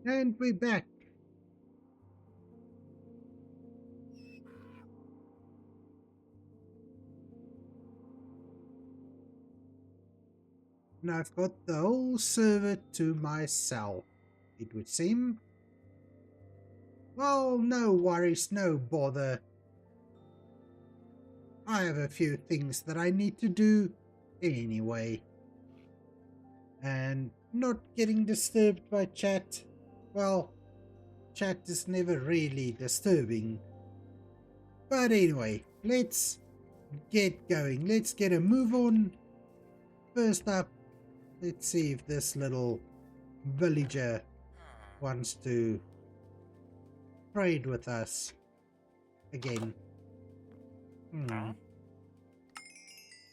And we're back. And I've got the whole server to myself, it would seem. Well, no worries, no bother. I have a few things that I need to do anyway. And not getting disturbed by chat. Well, chat is never really disturbing. But anyway, let's get going. Let's get a move on. First up, let's see if this little villager wants to trade with us again.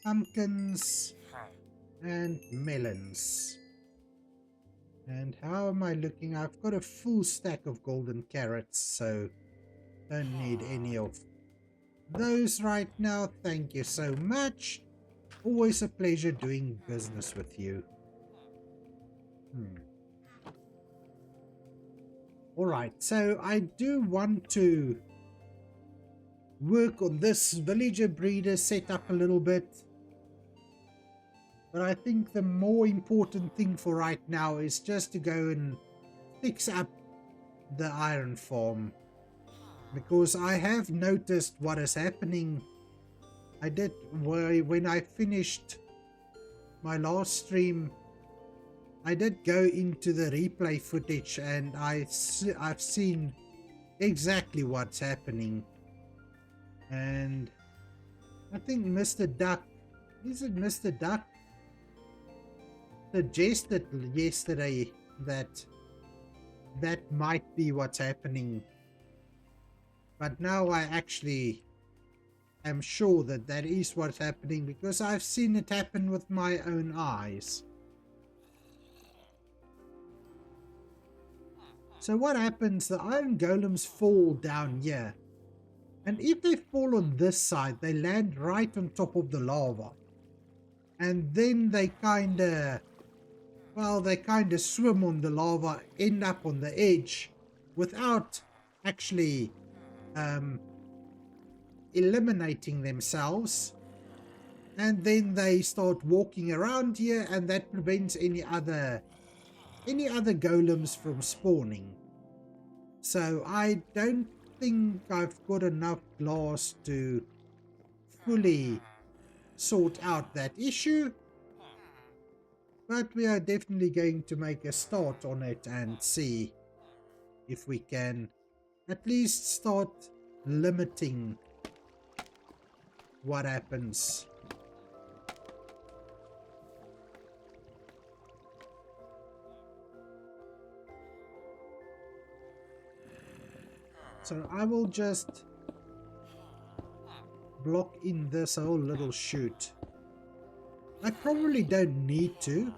Pumpkins and melons. And how am I looking? I've got a full stack of golden carrots, so don't need any of those right now. Thank you so much. Always a pleasure doing business with you. Alright, so I do want to work on this villager breeder setup a little bit. But I think the more important thing for right now is just to go and fix up the iron farm. Because I have noticed what is happening. I did, when I finished my last stream, I did go into the replay footage and I've seen exactly what's happening. And I think Mr. Duck, is it Mr. Duck? Suggested yesterday that that might be what's happening, but now I actually am sure that that is what's happening because I've seen it happen with my own eyes. So what happens, the iron golems fall down here, and if they fall on this side they land right on top of the lava, and then they kinda swim on the lava, end up on the edge without actually eliminating themselves, and then they start walking around here, and that prevents any other golems from spawning. So I don't think I've got enough glass to fully sort out that issue. But we are definitely going to make a start on it and see if we can at least start limiting what happens. So I will just block in this whole little chute. I probably don't need to.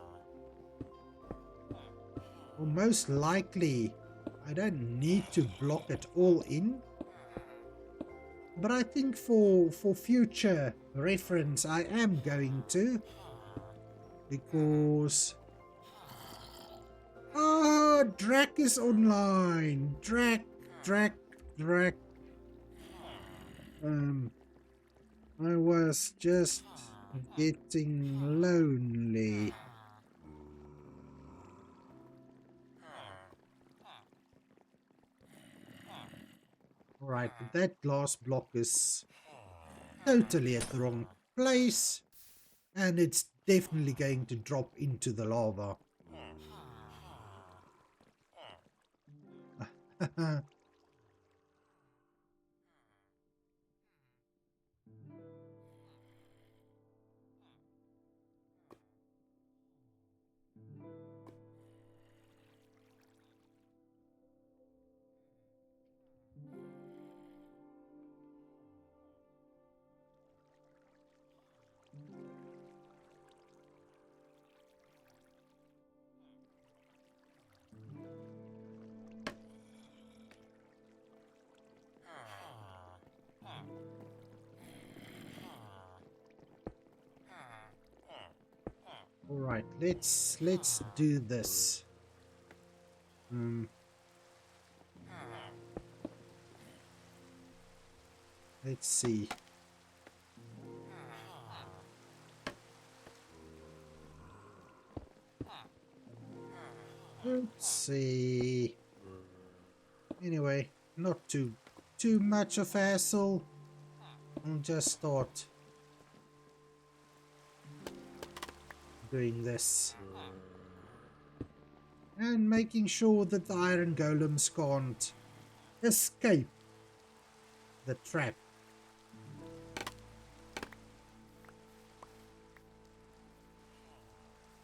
Or most likely, I don't need to block it all in. But I think for future reference, I am going to. Because... oh, Drac is online. Drac. I was just getting lonely. Alright, but that glass block is totally at the wrong place, and it's definitely going to drop into the lava. Alright, let's do this. Let's see. Let's see. Anyway, not too much of hassle. I'll just start doing this. And making sure that the iron golems can't escape the trap.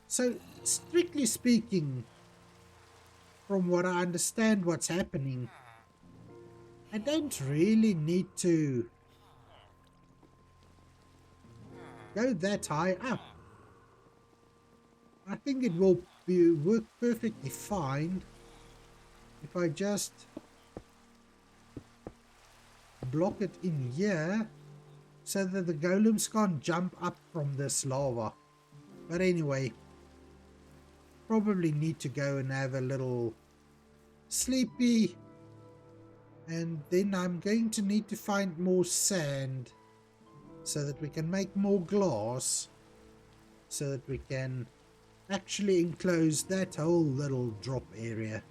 So, strictly speaking, from what I understand what's happening, I don't really need to go that high up. I think it will work perfectly fine if I just block it in here so that the golems can't jump up from this lava. But anyway, probably need to go and have a little sleepy, and then I'm going to need to find more sand so that we can make more glass, so that we can actually enclose that whole little drop area.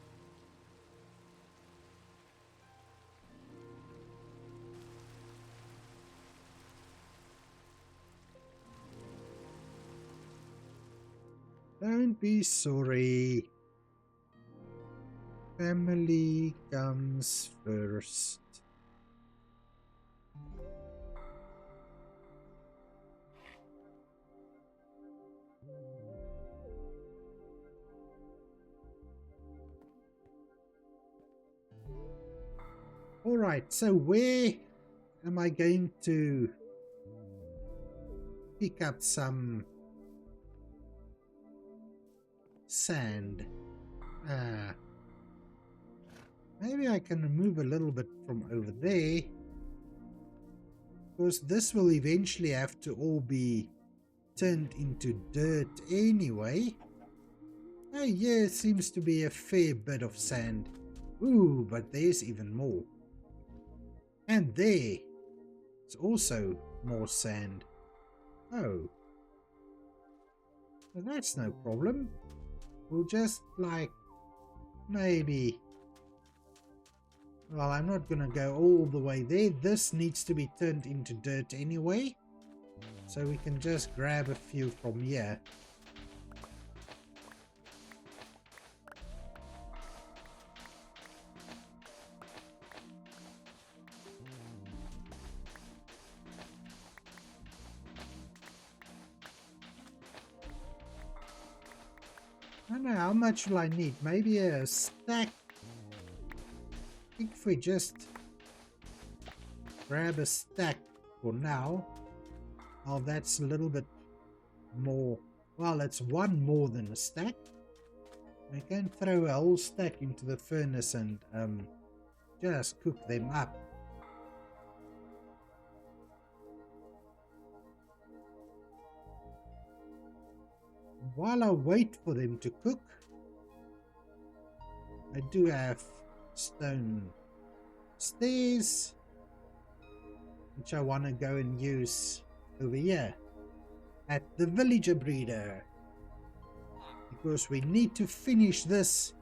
Don't be sorry. Family comes first. Alright, so where am I going to pick up some sand? Maybe I can remove a little bit from over there, because this will eventually have to all be turned into dirt anyway. Oh yeah, seems to be a fair bit of sand. Ooh, but there's even more. And there is also more sand. Oh. Well, that's no problem. We'll just, like, maybe... Well, I'm not gonna go all the way there. This needs to be turned into dirt anyway. So we can just grab a few from here. I don't know, how much will I need? Maybe a stack? I think if we just grab a stack for now. Oh, that's a little bit more. Well, it's one more than a stack. I can throw a whole stack into the furnace and just cook them up. While I wait for them to cook, I do have stone stairs, which I want to go and use over here at the villager breeder, because we need to finish this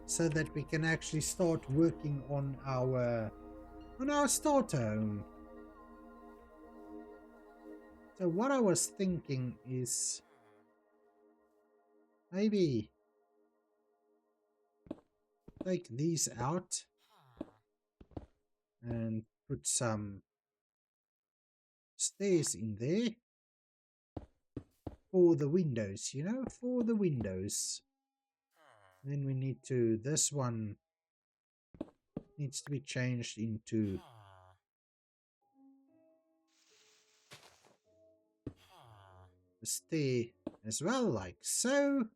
so that we can actually start working on our starter home. So what I was thinking is maybe take these out and put some stairs in there for the windows, you know, for the windows. Then we need to, this one needs to be changed into a stair as well, like so.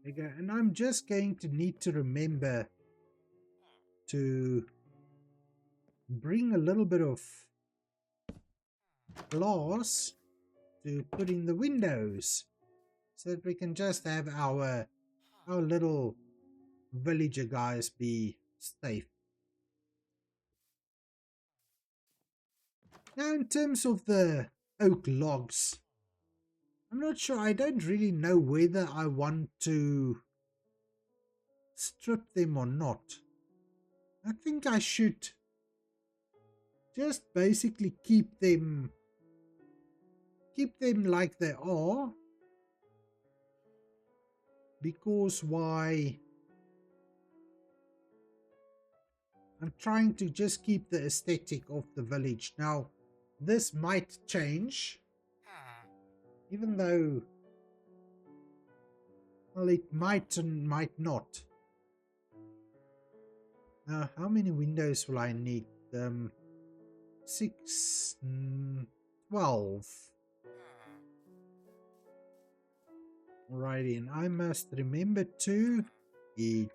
bigger. And I'm just going to need to remember to bring a little bit of glass to put in the windows so that we can just have our little villager guys be safe. Now, in terms of the oak logs, I'm not sure. I don't really know whether I want to strip them or not. I think I should just basically keep them like they are, because why? I'm trying to just keep the aesthetic of the village. Now, this might change, even though, well, it might and might not. Now, how many windows will I need? 6, 12. Alrighty, and I must remember to eat.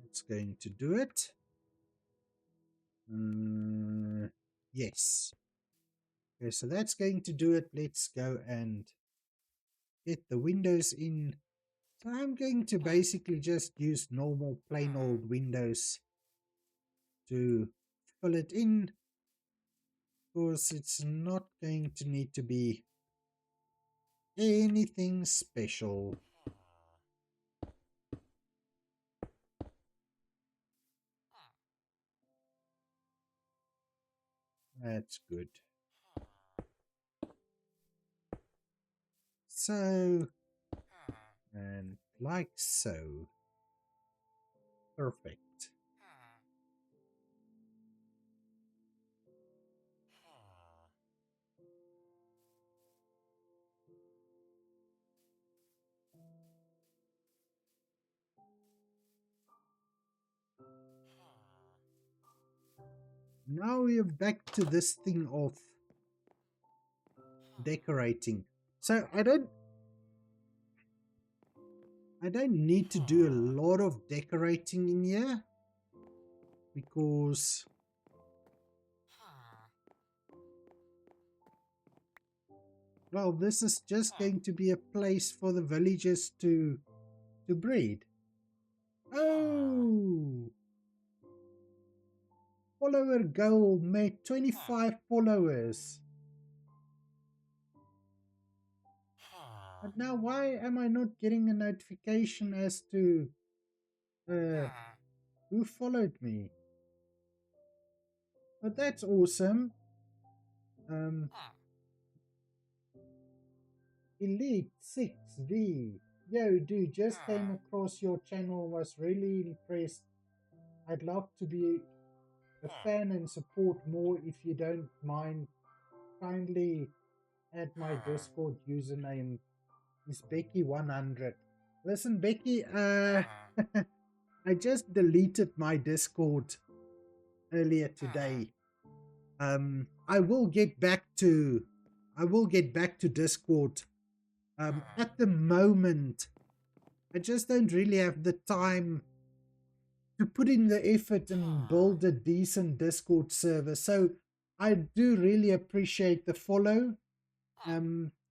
It's going to do it. Yes. Okay, so that's going to do it. Let's go and get the windows in. So I'm going to basically just use normal plain old windows to fill it in, because it's not going to need to be anything special. That's good. So, and like so. Perfect. Now we're back to this thing of decorating. So I don't need to do a lot of decorating in here, because well, this is just going to be a place for the villagers to breed. Oh, follower goal made 25 followers. But now why am I not getting a notification as to who followed me? But that's awesome. Elite 6V. Yo, dude, just came across your channel, was really impressed. I'd love to be a fan and support more if you don't mind. Kindly add my Discord username is Becky100. Listen, Becky, I just deleted my Discord earlier today. I will get back to Discord. At the moment, I just don't really have the time to put in the effort and build a decent Discord server. So I do really appreciate the follow.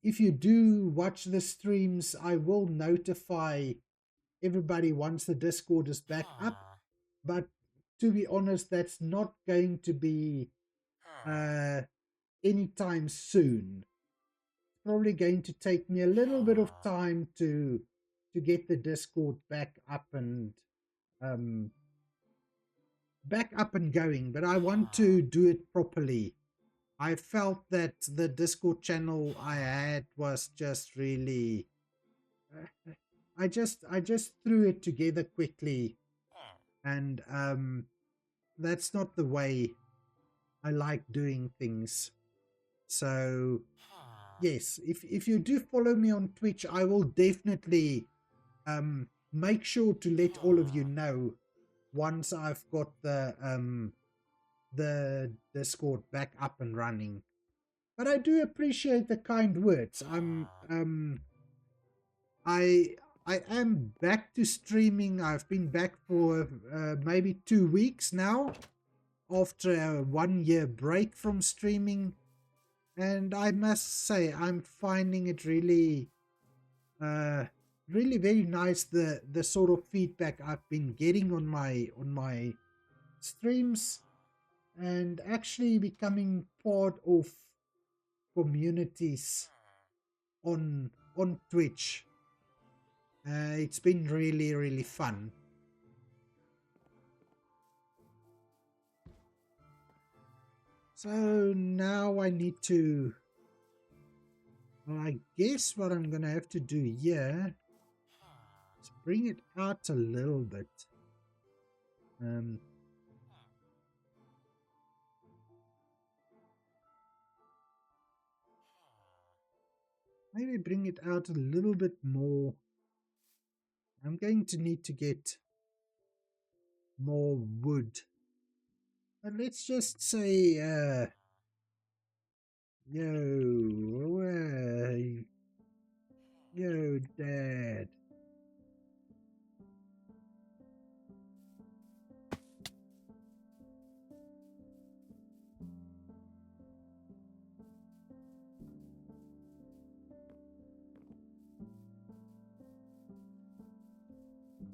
If you do watch the streams, I will notify everybody once the Discord is back up. But to be honest, that's not going to be anytime soon. It's probably going to take me a little bit of time to get the Discord back up and going, but I want to do it properly. I felt that the Discord channel I had was just really I just threw it together quickly, and that's not the way I like doing things. So yes, if you do follow me on Twitch, I will definitely make sure to let all of you know once I've got the Discord back up and running. But I do appreciate the kind words. I I am back to streaming. I've been back for maybe 2 weeks now after a 1 year break from streaming, and I must say I'm finding it really really very nice, the sort of feedback I've been getting on my streams, and actually becoming part of communities on Twitch. It's been really, really fun. So now I need to, well, I guess what I'm gonna have to do here is bring it out a little bit. Maybe bring it out a little bit more. I'm going to need to get more wood. But let's just say, yo, Dad.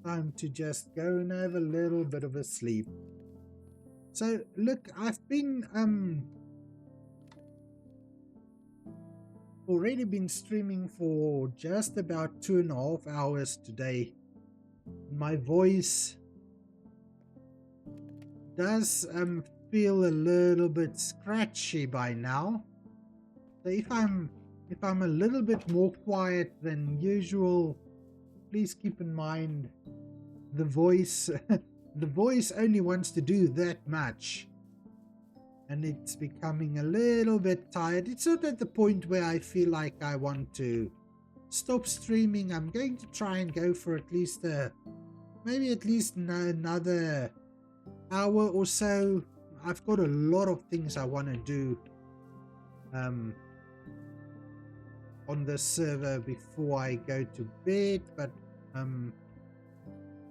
Time to just go and have a little bit of a sleep. So look, I've been already been streaming for just about 2.5 hours today. My voice does feel a little bit scratchy by now. So if I'm a little bit more quiet than usual, please keep in mind the voice the voice only wants to do that much, and it's becoming a little bit tired. It's not at the point where I feel like I want to stop streaming. I'm going to try and go for at least maybe at least another hour or so. I've got a lot of things I want to do on the server before I go to bed, but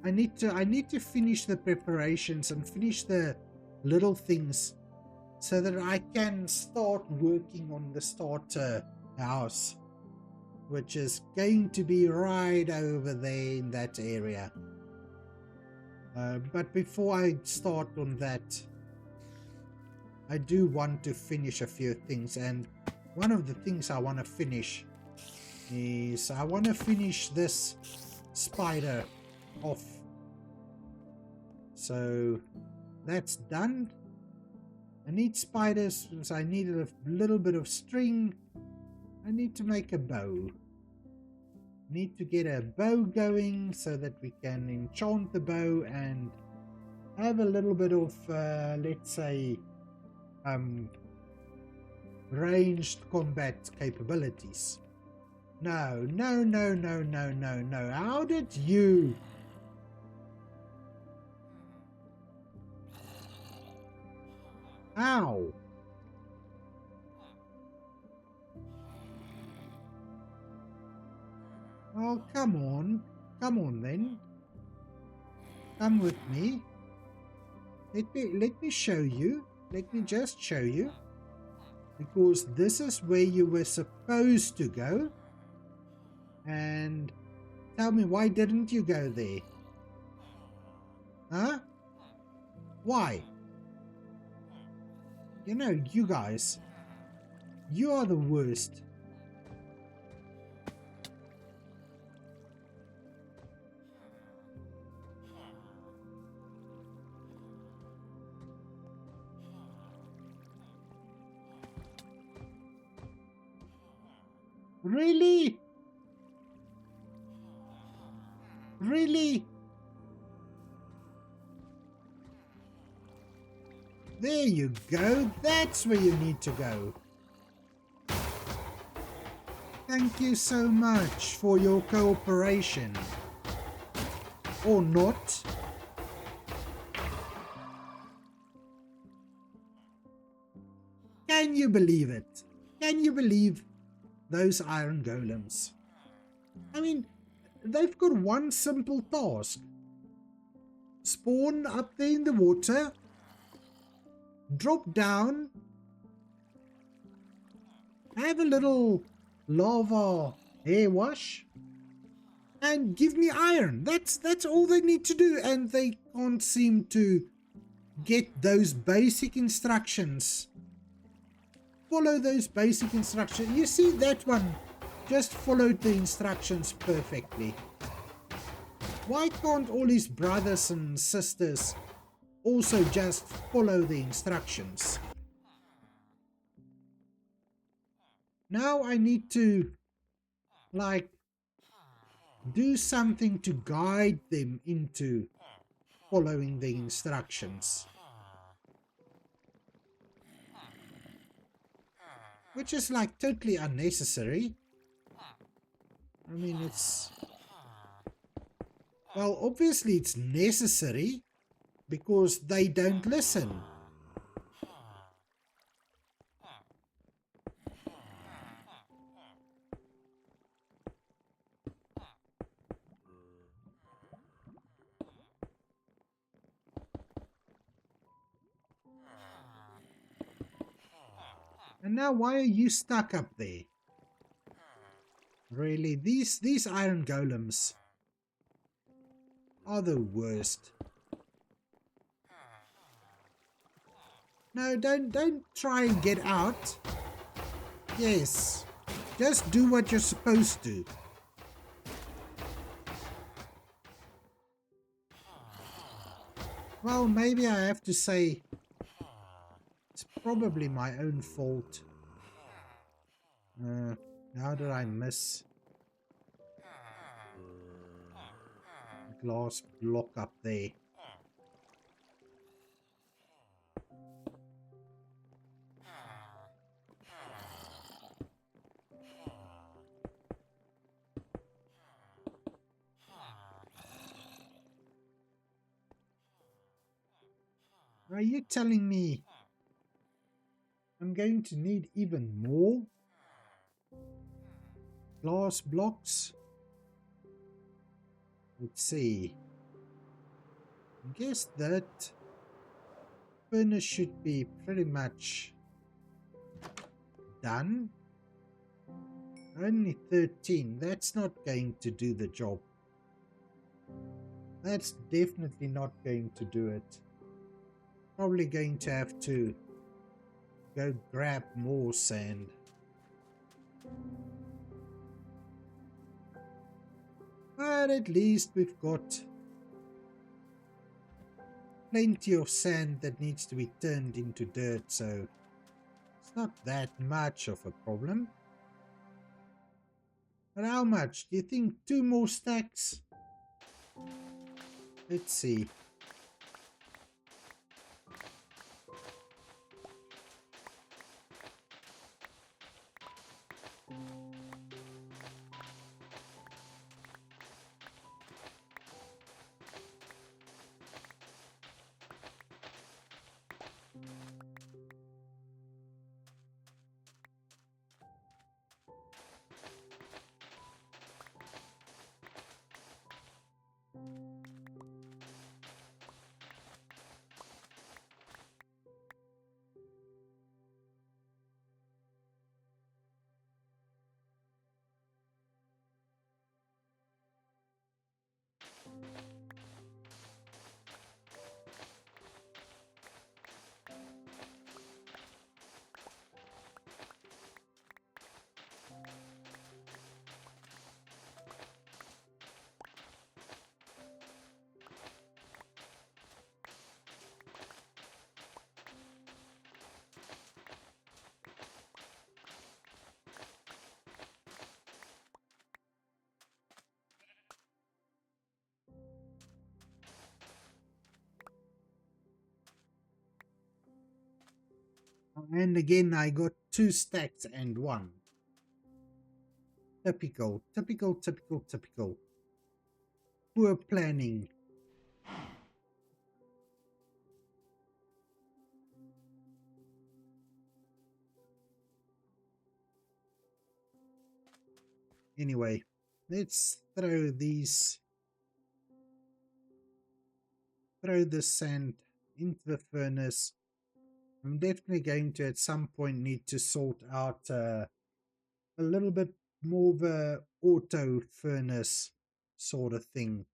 I need to finish the preparations and finish the little things so that I can start working on the starter house, which is going to be right over there in that area. But before I start on that, I do want to finish a few things, and one of the things I want to finish is I want to finish this spider off. So that's done. I need spiders, so I need a little bit of string. I need to make a bow. Need to get a bow going so that we can enchant the bow and have a little bit of let's say ranged combat capabilities. No. How did you? Ow. Oh, come on then. Come with me. Let me show you. Let me just show you. Because this is where you were supposed to go. And tell me, why didn't you go there? Huh? Why? You know, you guys, you are the worst. Really? Really? There you go. That's where you need to go. Thank you so much for your cooperation. Or not. Can you believe it? Can you believe those iron golems? I mean, they've got one simple task. Spawn up there in the water, drop down, have a little lava hair wash, and give me iron. That's all they need to do, and they can't seem to get those basic instructions. Follow those basic instructions. You see, that one just followed the instructions perfectly. Why can't all his brothers and sisters also just follow the instructions? Now I need to, like, do something to guide them into following the instructions. Which is like totally unnecessary. I mean, it's... Well, obviously it's necessary because they don't listen. And now why are you stuck up there? Really, these iron golems are the worst. No, don't try and get out. Yes, just do what you're supposed to. Well, maybe I have to say it's probably my own fault. How did I miss? Glass block up there. Are you telling me I'm going to need even more glass blocks? Let's see. I guess that furnace should be pretty much done. Only 13. That's not going to do the job. That's definitely not going to do it. Probably going to have to go grab more sand. But at least we've got plenty of sand that needs to be turned into dirt, so it's not that much of a problem. But how much? Do you think 2 more stacks? Let's see. And again, I got 2 stacks and 1. Typical, typical, typical, typical. Poor planning. Anyway, let's throw this sand into the furnace. I'm definitely going to at some point need to sort out a little bit more of a auto furnace sort of thing.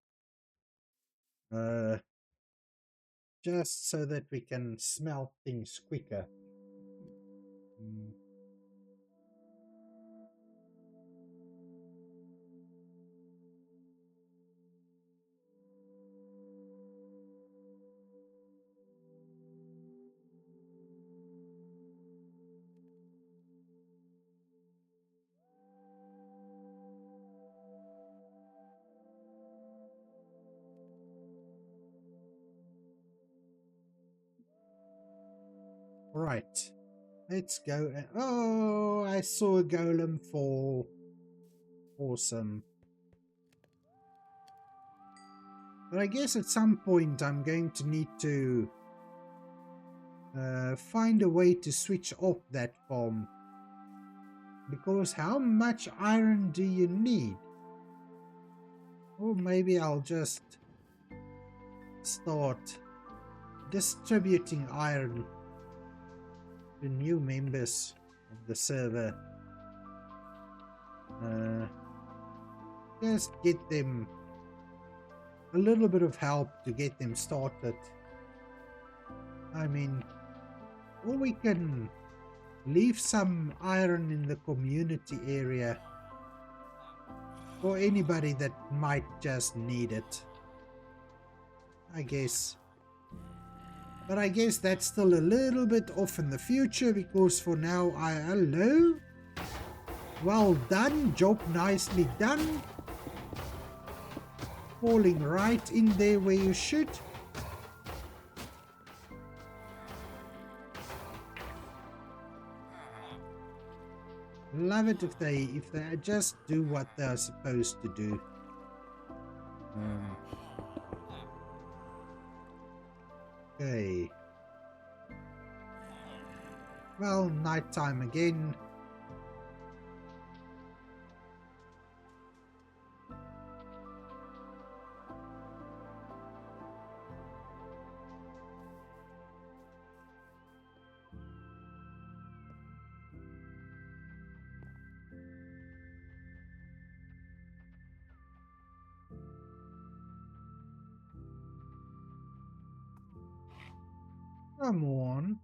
Just so that we can smelt things quicker. Right, let's go. Oh, I saw a golem fall. Awesome. But I guess at some point I'm going to need to find a way to switch off that farm. Because how much iron do you need? Or maybe I'll just start distributing iron to new members of the server. Just get them a little bit of help to get them started. I mean, or we can leave some iron in the community area for anybody that might just need it, I guess. But I guess that's still a little bit off in the future, because for now hello? Well done, job nicely done. Falling right in there where you should. Love it if they just do what they're supposed to do. Okay. Well, nighttime again. Come on.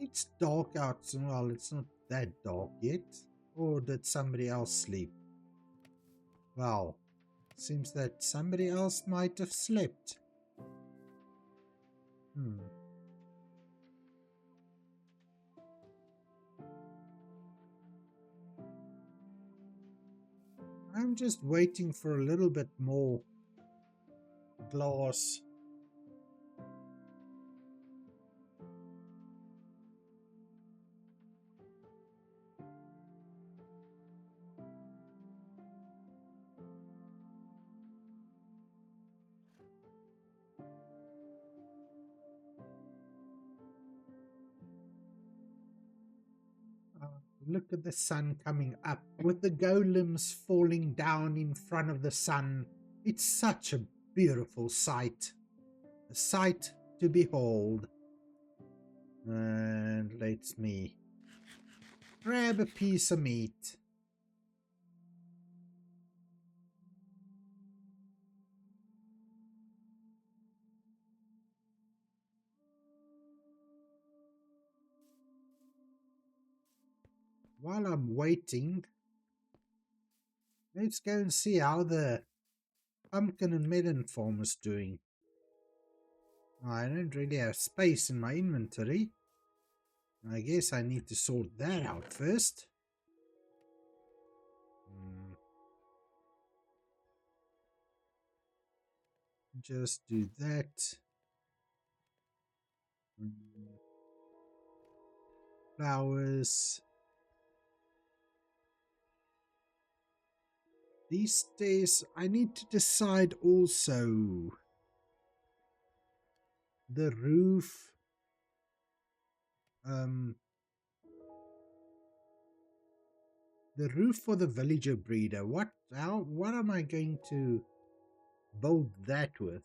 It's dark out. Well, it's not that dark yet. Or did somebody else sleep? Well, seems that somebody else might have slept. I'm just waiting for a little bit more glass. Look at the sun coming up with the golems falling down in front of the sun. It's such a beautiful sight. A sight to behold. And let me grab a piece of meat. While I'm waiting, let's go and see how the pumpkin and melon farm is doing. I don't really have space in my inventory. I guess I need to sort that out first. Just do that. flowers. These days, I need to decide also the roof. The roof for the villager breeder. What am I going to build that with?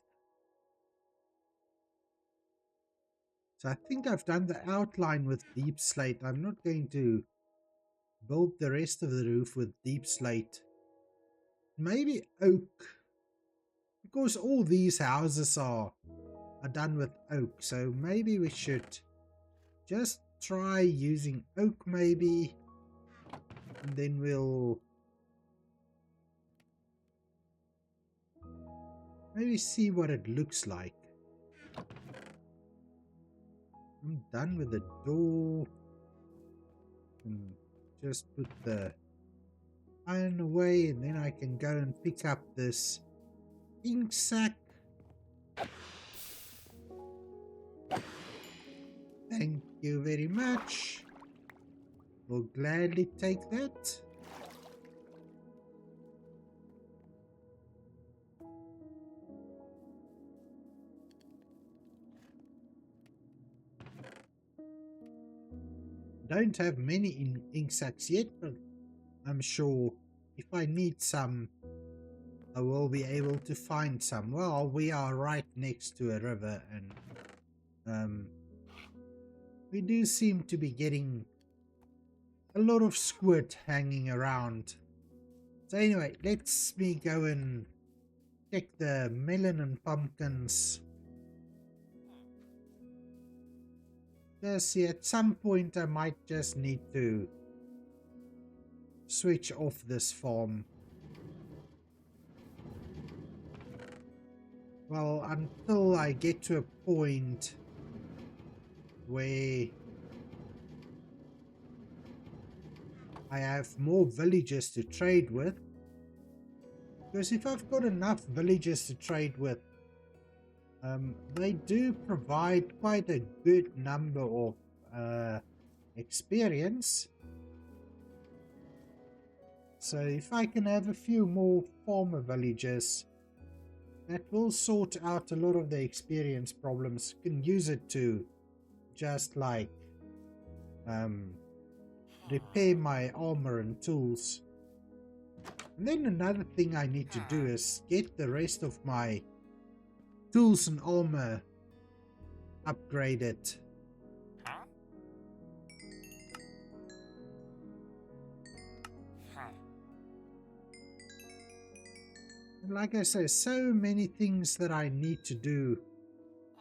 So I think I've done the outline with deep slate. I'm not going to build the rest of the roof with deep slate. Maybe oak, because all these houses are done with oak. So maybe we should just try using oak maybe, and then we'll maybe see what it looks like. I'm done with the door. And just put the iron away, and then I can go and pick up this ink sac. Thank you very much. We'll gladly take that. Don't have many ink sacs yet, but I'm sure if I need some, I will be able to find some. Well, we are right next to a river, and we do seem to be getting a lot of squid hanging around. So anyway, let's me go and check the melon and pumpkins. See, at some point I might just need to switch off this farm. Well, until I get to a point where I have more villagers to trade with. Because if I've got enough villagers to trade with, they do provide quite a good number of experience. So if I can have a few more farmer villagers, that will sort out a lot of the experience problems. You can use it to just like repair my armor and tools. And then another thing I need to do is get the rest of my tools and armor upgraded. And like I say, so many things that I need to do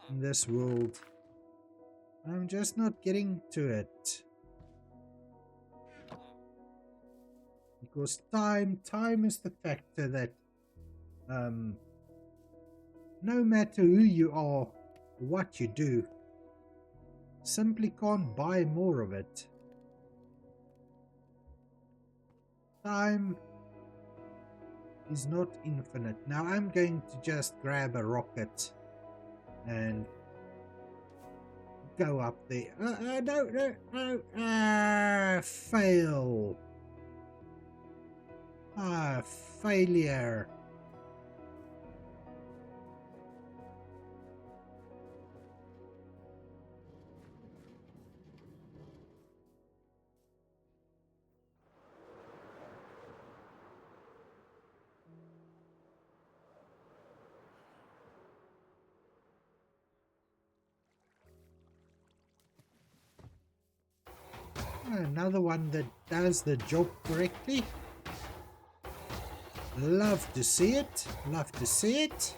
in this world. I'm just not getting to it. Because time is the factor that no matter who you are, what you do, simply can't buy more of it. Time is not infinite. Now I'm going to just grab a rocket and go up there. No. Fail. Failure. Another one that does the job correctly. Love to see it. Love to see it.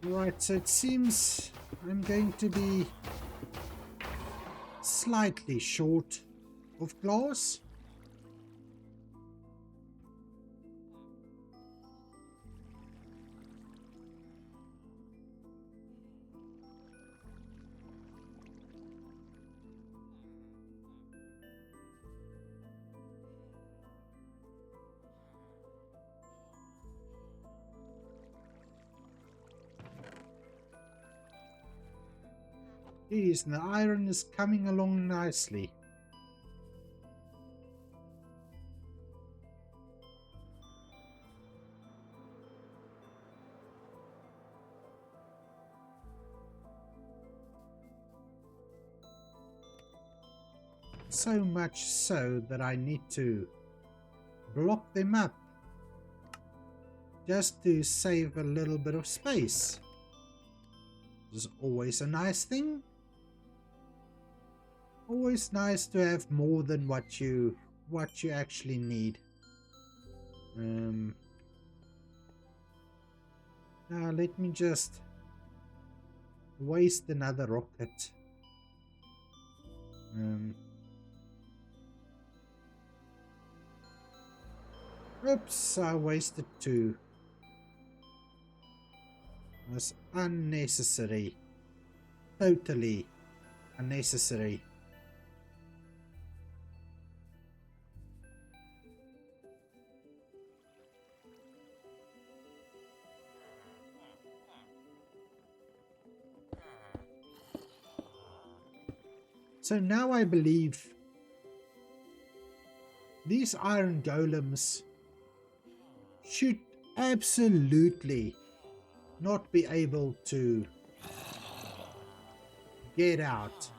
Right, so it seems I'm going to be slightly short of glass. Geez, and the iron is coming along nicely. So much so that I need to block them up just to save a little bit of space. This is always a nice thing. Always nice to have more than what you actually need. Now let me just waste another rocket. Oops, I wasted two. That's unnecessary. Totally unnecessary. So now I believe these iron golems should absolutely not be able to get out.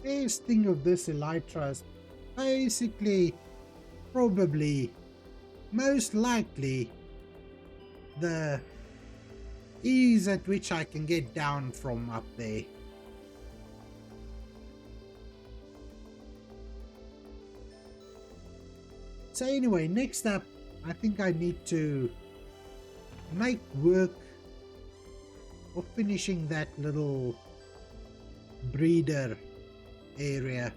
This thing of this elytra is basically, probably, most likely, the ease at which I can get down from up there. So anyway, next up, I think I need to make work of finishing that little breeder area.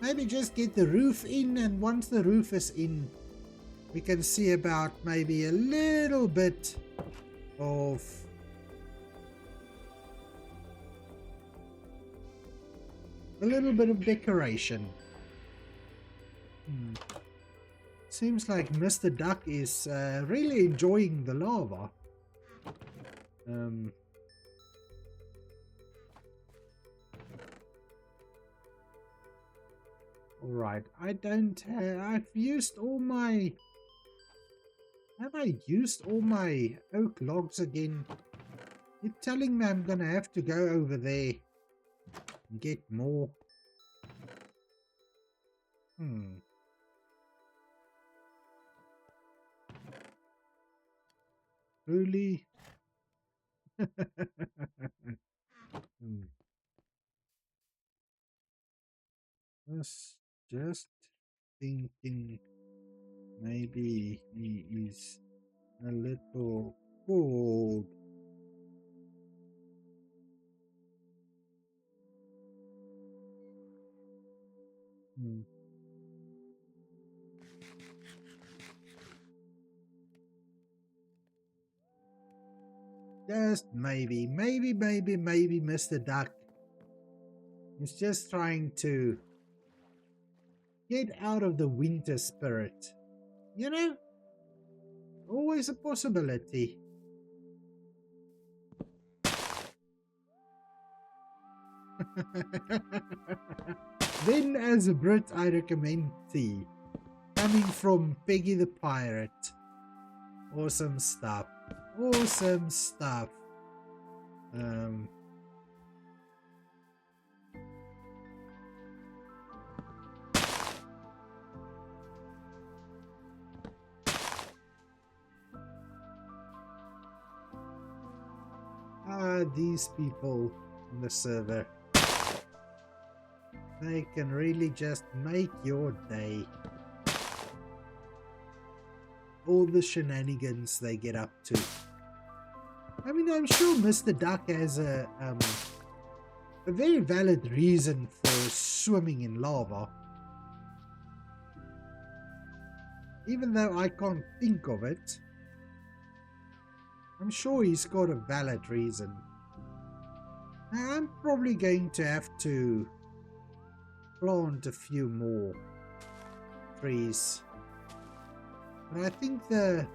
Maybe just get the roof in, and once the roof is in, we can see about maybe a little bit of decoration. Seems like Mr. Duck is really enjoying the lava. Alright, I've used all my... Have I used all my oak logs again? You're telling me I'm gonna have to go over there and get more. Really? Just thinking maybe he is a little cold. Just maybe Mr. Duck is just trying to get out of the winter spirit. You know? Always a possibility. Then as a Brit, I recommend tea. Coming from Peggy the Pirate. Awesome stuff. Awesome stuff. These people in the server. They can really just make your day. All the shenanigans they get up to. I mean, I'm sure Mr. Duck has a very valid reason for swimming in lava. Even though I can't think of it, I'm sure he's got a valid reason. Now, I'm probably going to have to plant a few more trees. But I think the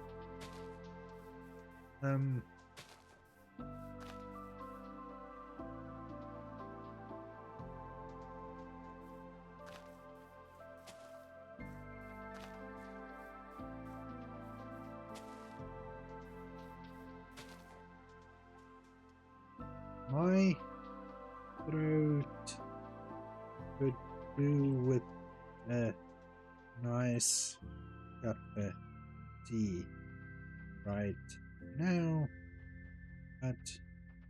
my throat could do with a nice cup of tea right now, but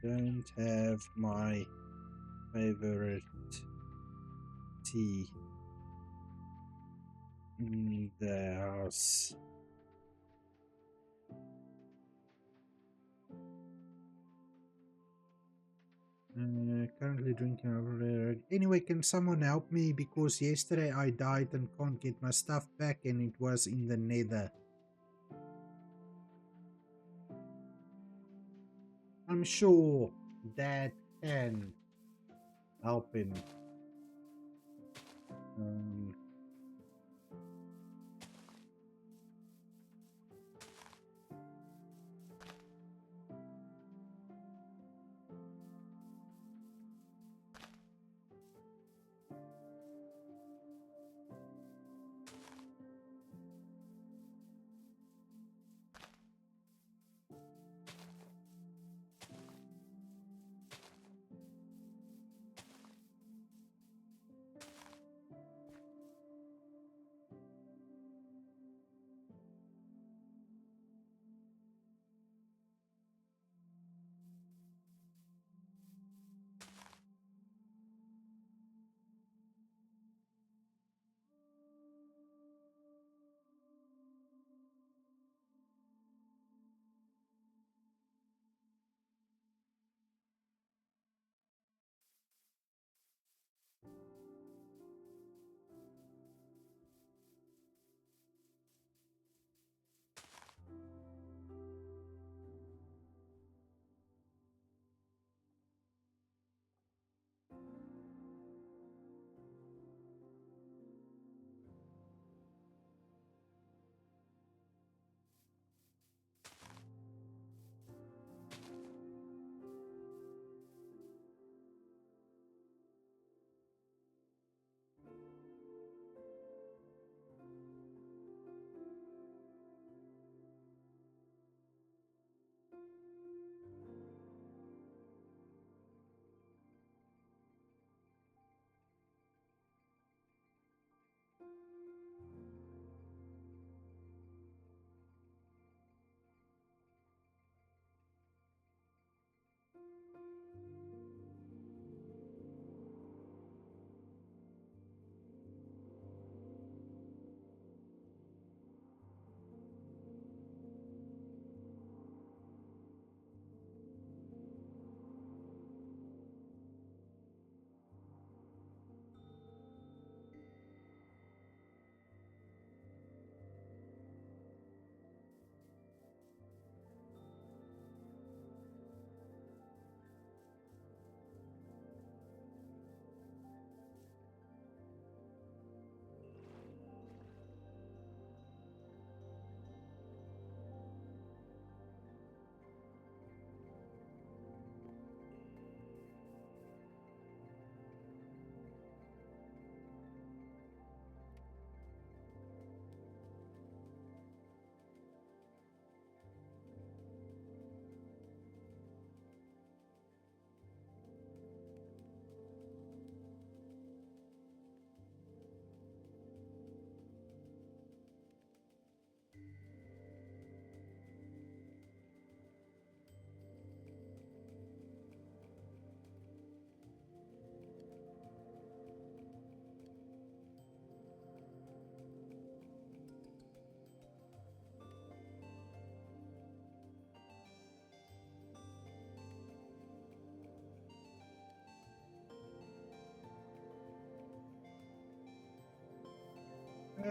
don't have my favorite tea in the house. Currently drinking over there. Anyway, can someone help me? Because yesterday I died and can't get my stuff back, and it was in the nether. I'm sure Dad can help him.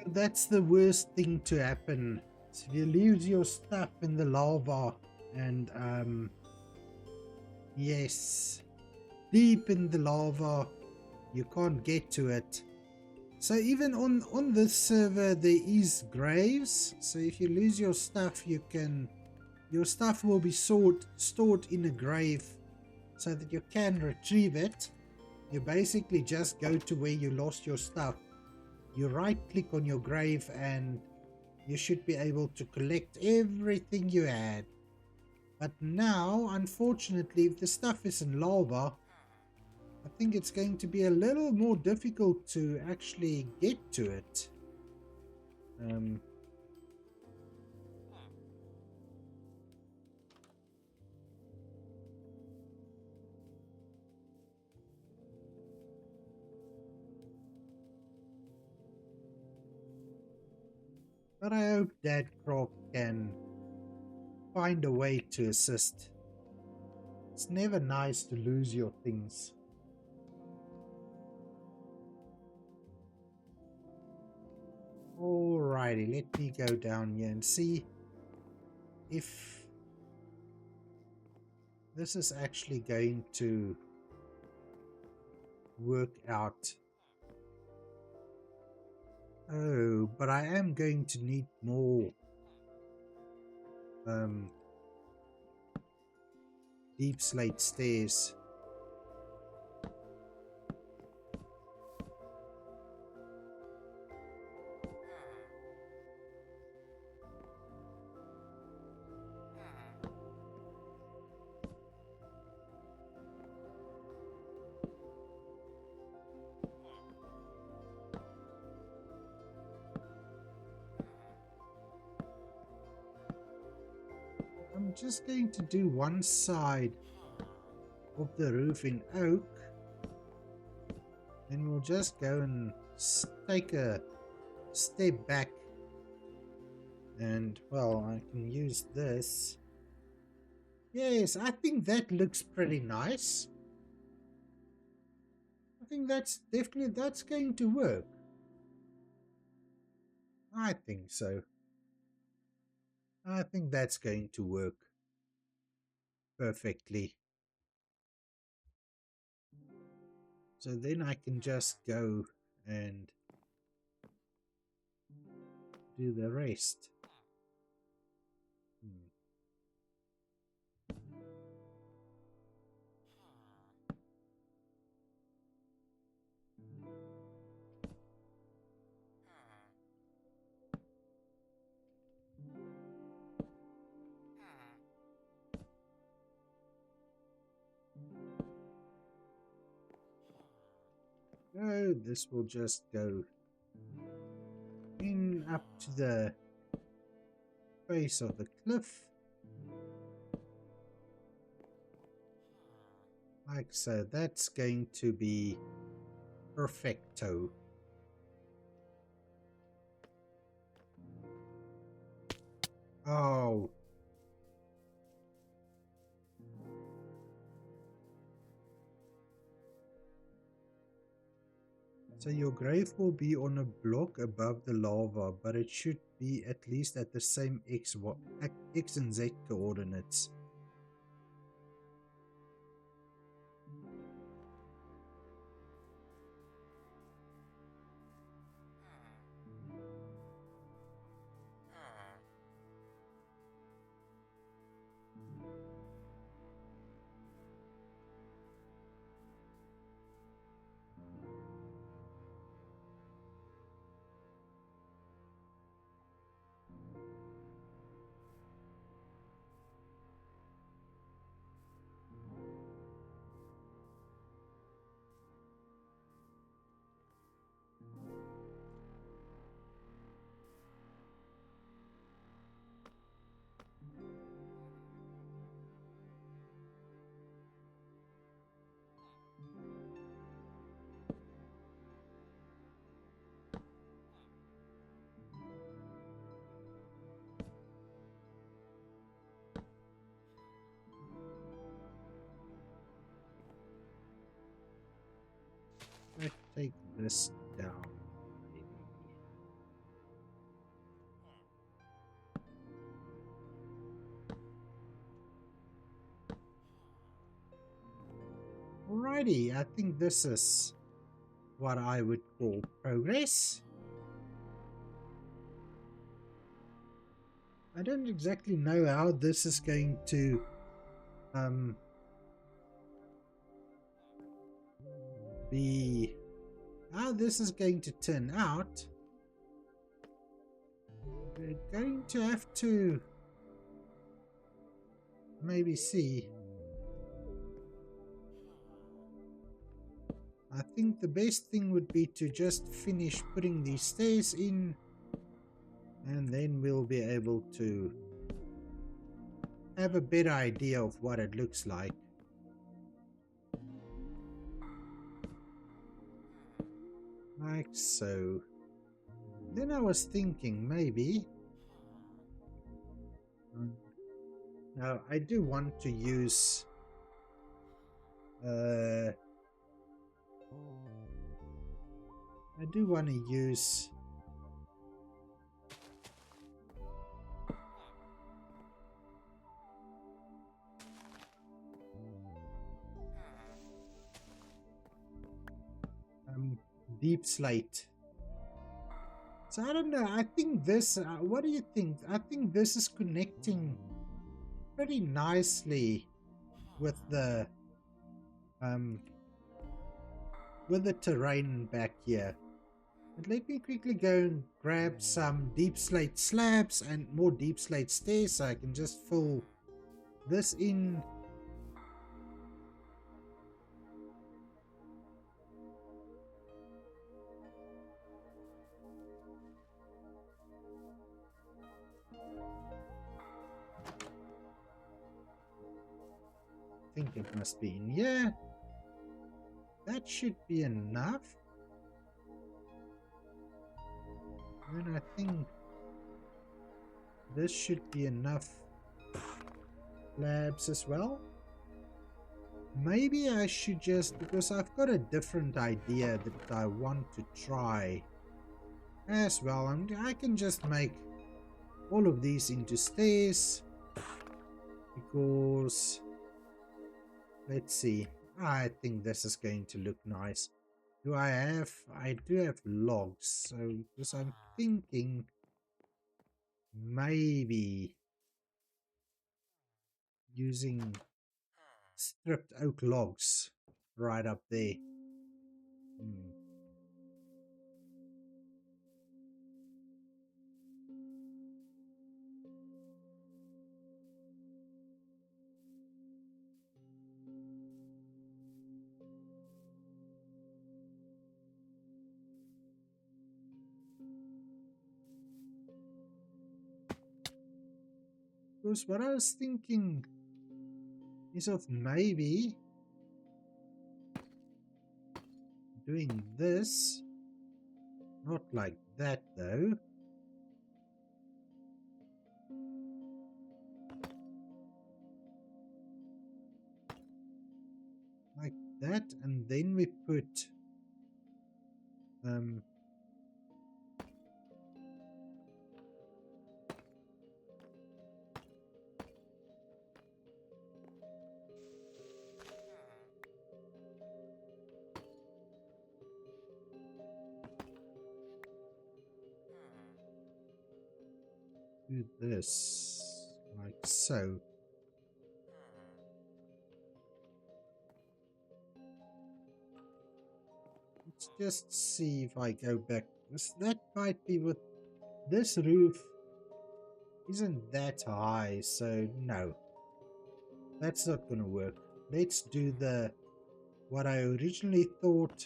That's the worst thing to happen. So if you lose your stuff in the lava and yes, deep in the lava, you can't get to it. So even on this server there is graves. So if you lose your stuff, your stuff will be stored in a grave so that you can retrieve it. You basically just go to where you lost your stuff. You right click on your grave and you should be able to collect everything you had. But now, unfortunately, if the stuff is in lava, I think it's going to be a little more difficult to actually get to it. But I hope that Drac can find a way to assist. It's never nice to lose your things. Alrighty, let me go down here and see if this is actually going to work out. Oh, but I am going to need more deep slate stairs. I'm just going to do one side of the roof in oak. Then we'll just go and take a step back. And, well, I can use this. Yes, I think that looks pretty nice. I think that's going to work. I think so. I think that's going to work perfectly. So then I can just go and do the rest. Oh, this will just go in up to the base of the cliff. Like so, that's going to be perfecto. Oh. So your grave will be on a block above the lava, but it should be at least at the same X and Z coordinates. Let's take this down, maybe. Alrighty, I think this is what I would call progress. I don't exactly know how this is going to how this is going to turn out. We're going to have to maybe see. I think the best thing would be to just finish putting these stairs in, and then we'll be able to have a better idea of what it looks like. Like so. Then I was thinking maybe... Now I do want to use... I do want to use... deep slate. So I don't know, I think this, what do you think? I think this is connecting pretty nicely with the terrain back here. But let me quickly go and grab some deep slate slabs and more deep slate stairs so I can just fill this in. I think it must be in here. That should be enough. Then I think this should be enough slabs as well. Maybe I should just, because I've got a different idea that I want to try as well. I can just make all of these into stairs because... Let's see. I think this is going to look nice. I do have logs, so because I'm thinking maybe using stripped oak logs right up there. Because what I was thinking is of maybe doing this, not like that though. Like that, and then we put do this like so. Let's just see if I go back. That might be what this roof isn't that high, so no, that's not gonna work. Let's do what I originally thought.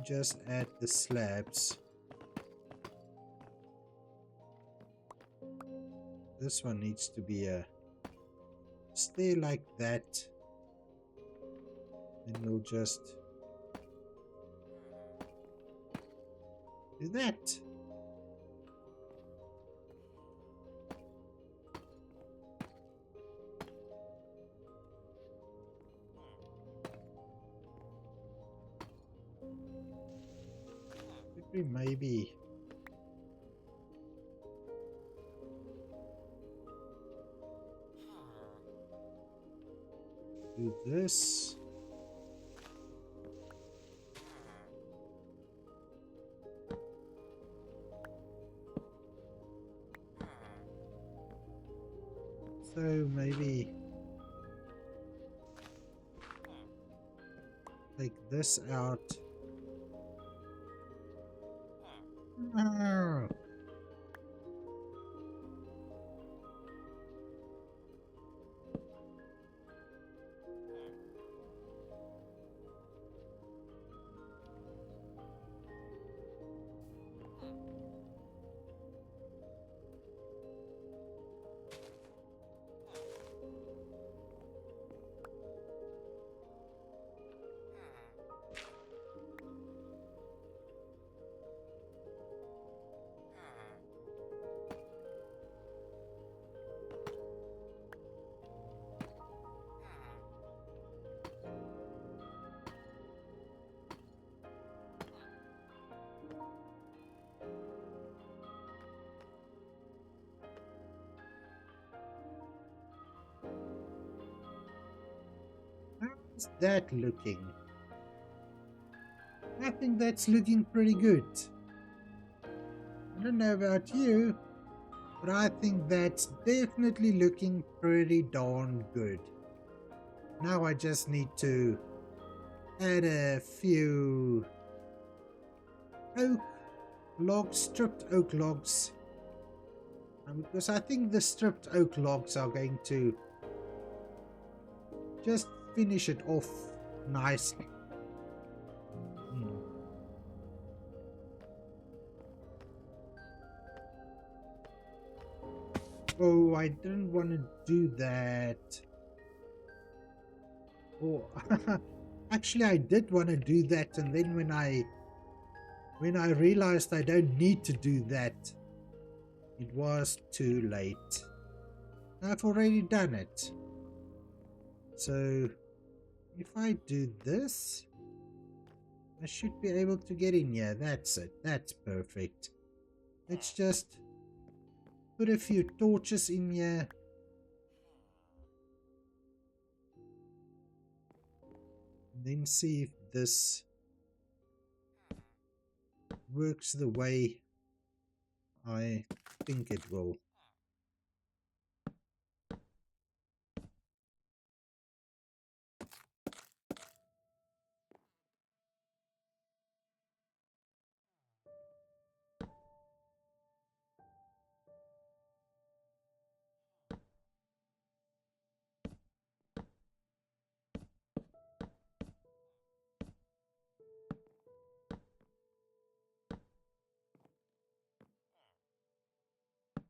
Just add the slabs. This one needs to be a stair like that. And we'll just do that. Maybe do this. So maybe take this out. No. How's that looking? I think that's looking pretty good. I don't know about you, but I think that's definitely looking pretty darn good. Now I just need to add a few oak logs, stripped oak logs, because I think the stripped oak logs are going to just finish it off nicely. Oh, I didn't want to do that. Oh, actually, I did want to do that, and then when I realized I don't need to do that, it was too late. I've already done it. So if I do this, I should be able to get in here. That's it. That's perfect. Let's just put a few torches in here. And then see if this works the way I think it will.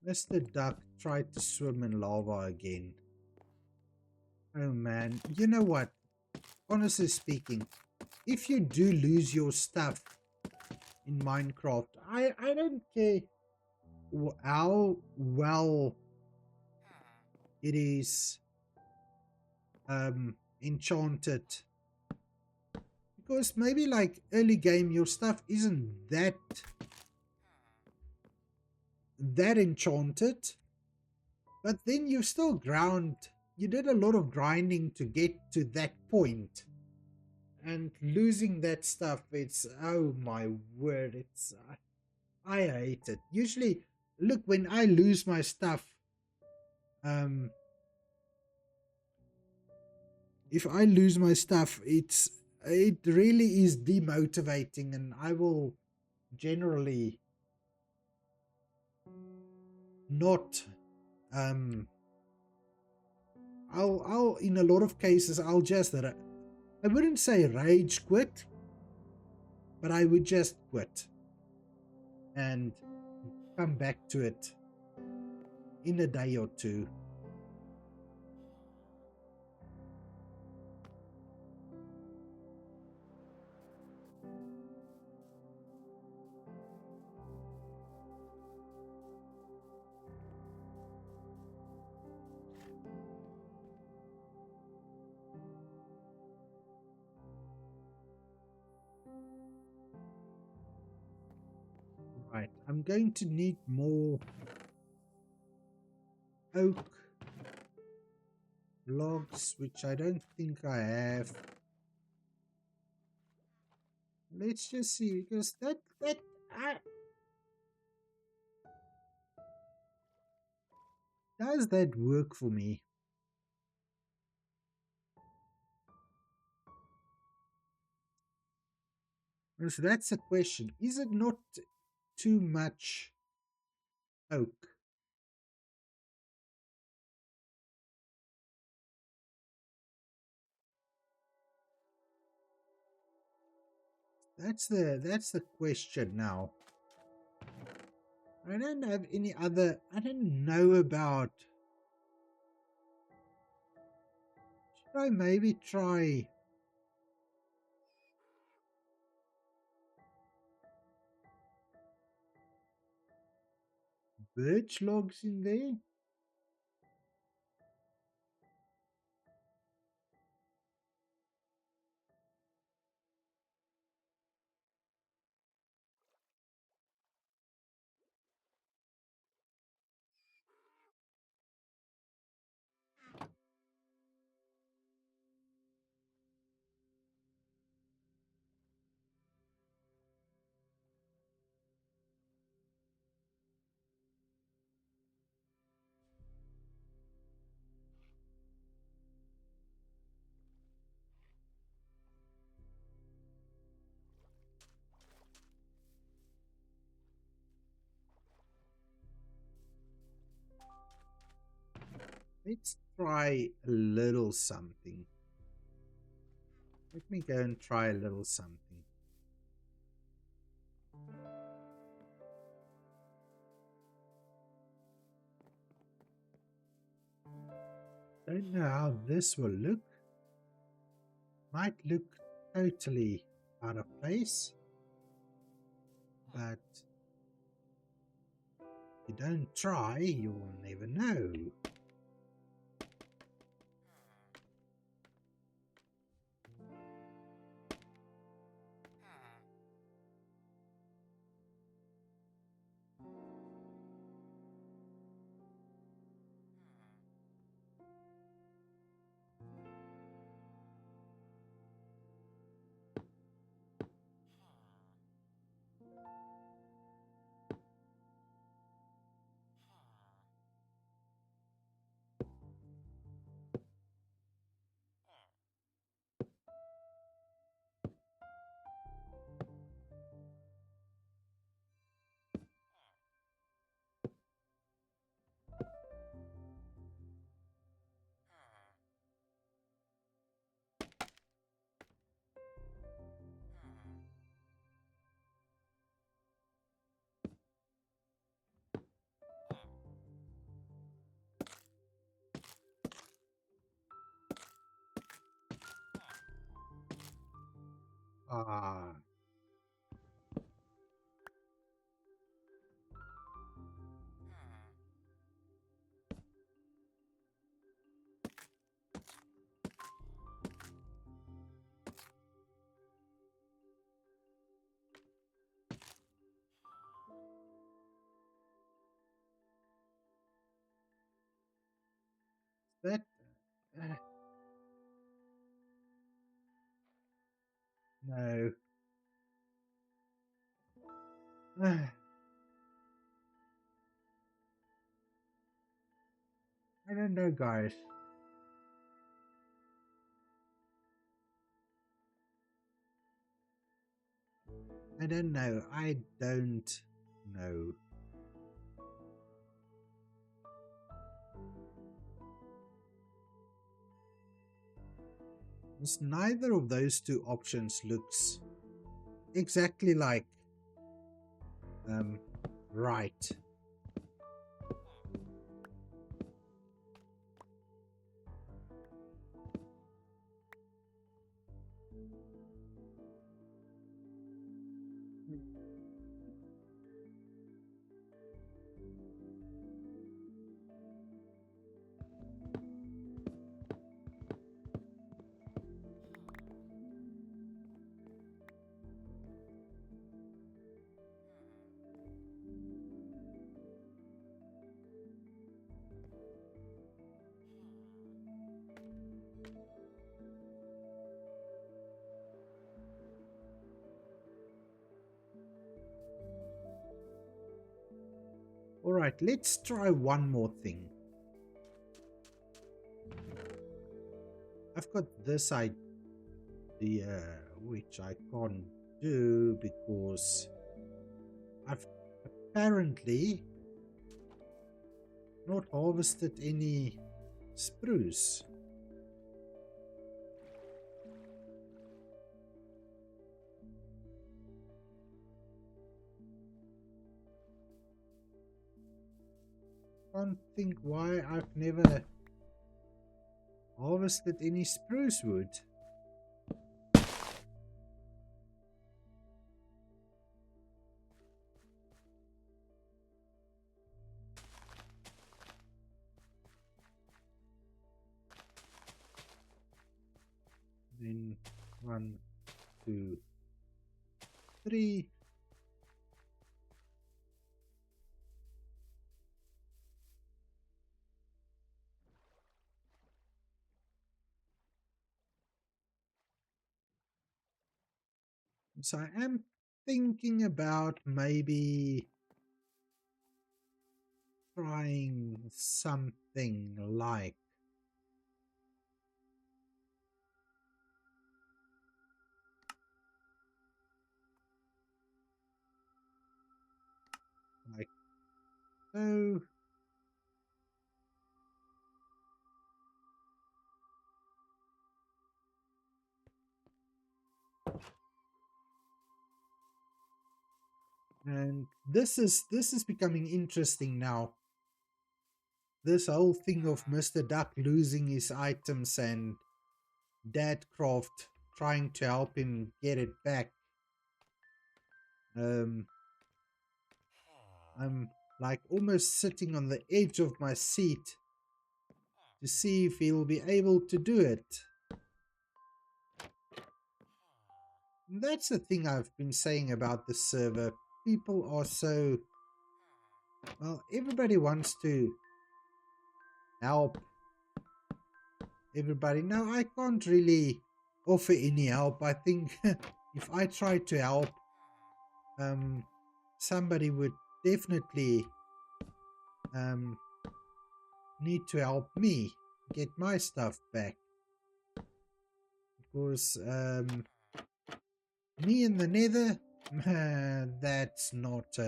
Mr. Duck tried to swim in lava again. Oh man, you know what? Honestly speaking, if you do lose your stuff in Minecraft, I don't care how well it is enchanted. Because maybe like early game your stuff isn't that enchanted, but then you still you did a lot of grinding to get to that point, and losing that stuff, it's, oh my word, it's I hate it. Usually, look, when I lose my stuff, if I lose my stuff, it really is demotivating, and I will generally not I'll in a lot of cases I'll just I wouldn't say rage quit, but I would just quit and come back to it in a day or two. Right, I'm going to need more oak logs, which I don't think I have. Let's just see, because that Does that work for me? So that's the question. Is it not too much oak? That's the question now. I don't have any other. I don't know about. Should I maybe try birch logs in there? Let's try a little something. Let me go and try a little something. Don't know how this will look. Might look totally out of place, but if you don't try, you will never know. Ah, that no. I don't know, guys. I don't know. I don't know. Because neither of those two options looks exactly like right. All right, let's try one more thing. I've got this idea which I can't do because I've apparently not harvested any spruce. Can't think why I've never harvested any spruce wood. Then 1, 2, 3. So I am thinking about maybe trying something like so. And this is becoming interesting now. This whole thing of Mr. Duck losing his items and Dadcraft trying to help him get it back. I'm like almost sitting on the edge of my seat to see if he'll be able to do it. And that's the thing I've been saying about the server. People are so, well, everybody wants to help everybody. Now, I can't really offer any help. I think if I try to help, somebody would definitely need to help me get my stuff back. Because me in the nether, that's not...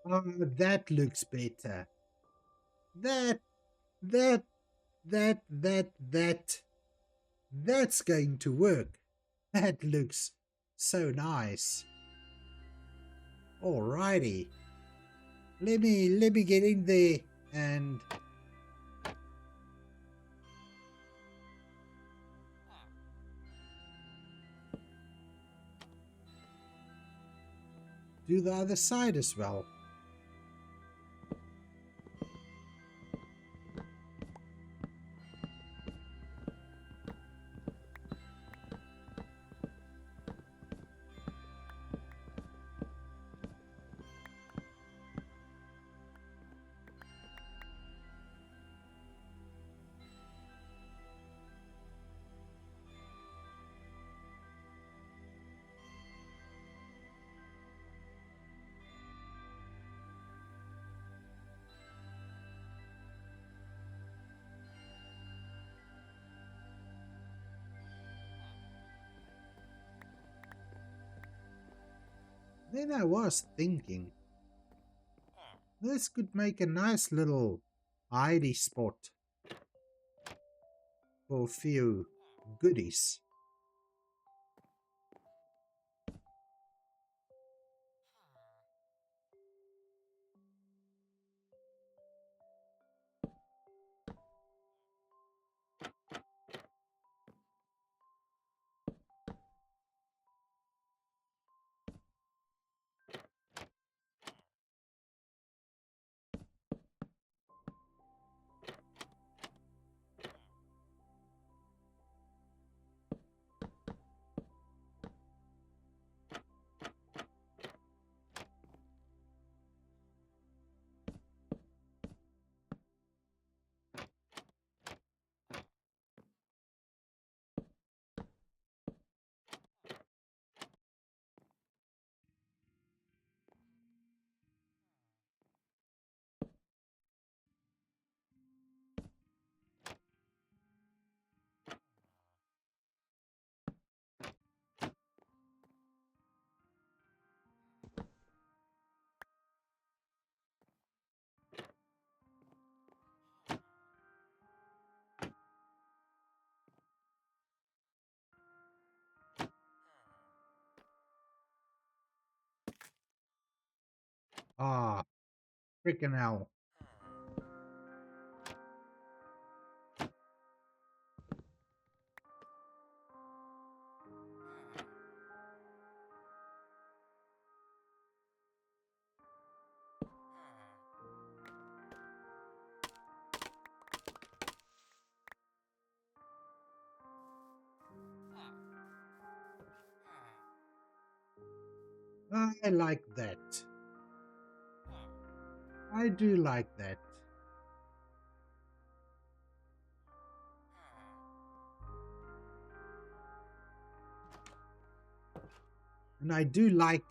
Oh, that looks better. That's going to work. That looks so nice. Alrighty. Let me get in there and do the other side as well. Then I was thinking, this could make a nice little hidey spot for a few goodies. Ah, freaking hell. I like that. I do like that. And I do like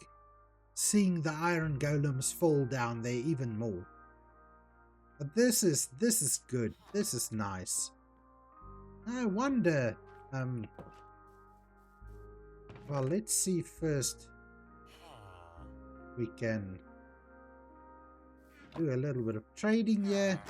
seeing the iron golems fall down there even more. But this is good. This is nice. I wonder, well, let's see first. We can do a little bit of trading here.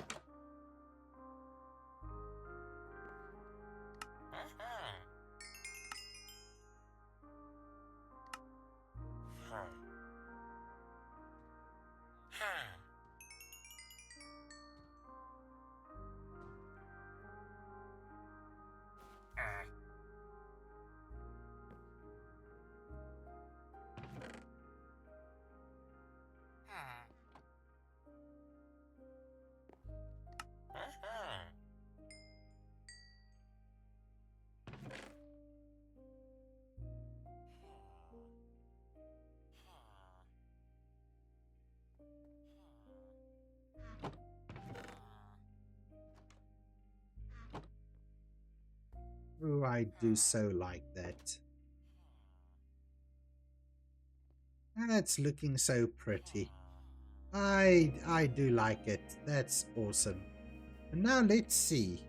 Oh, I do so like that. That's looking so pretty. I do like it. That's awesome. And now let's see.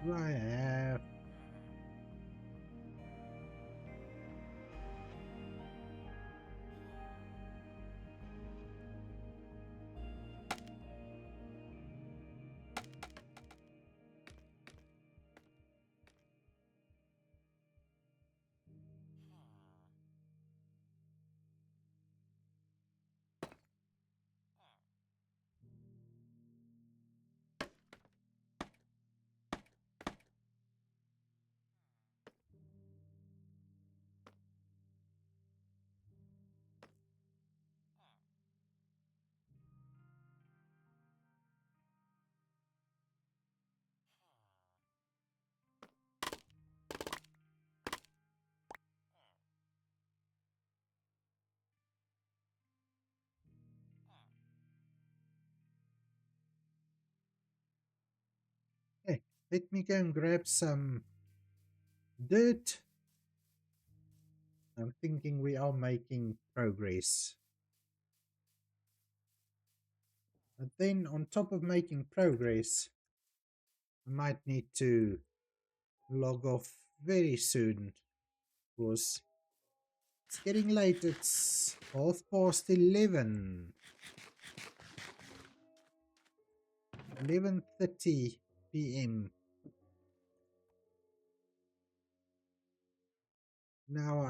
I have. Hey, let me go and grab some dirt. I'm thinking we are making progress. But then on top of making progress, I might need to log off very soon because it's getting late. It's 11:30. 11:30 p.m. Now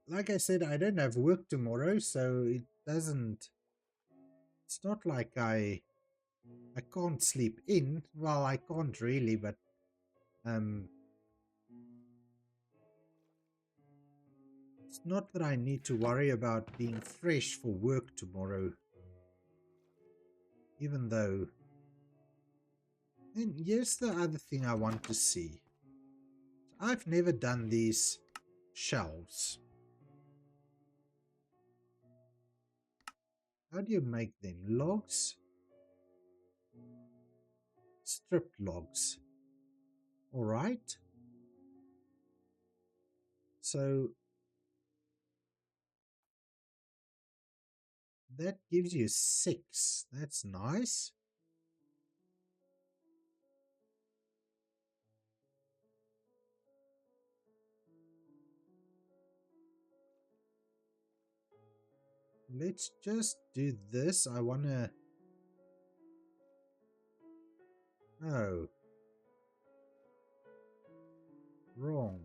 like I said, I don't have work tomorrow, so it's not like I can't sleep in. Well, I can't really, but um it's not that I need to worry about being fresh for work tomorrow. Even though, and here's the other thing I want to see. I've never done these shelves. How do you make them? Logs? Stripped logs. All right. So that gives you 6. That's nice. Let's just do this. I want to... Oh. Wrong.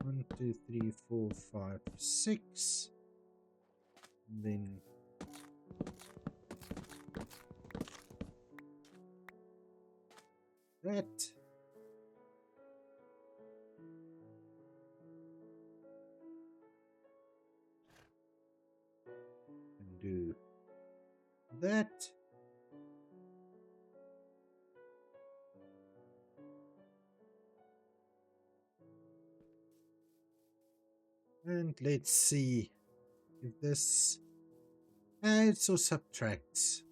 1, 2, 3, 4, 5, 6. And then that. And do that. And let's see if this adds or subtracts.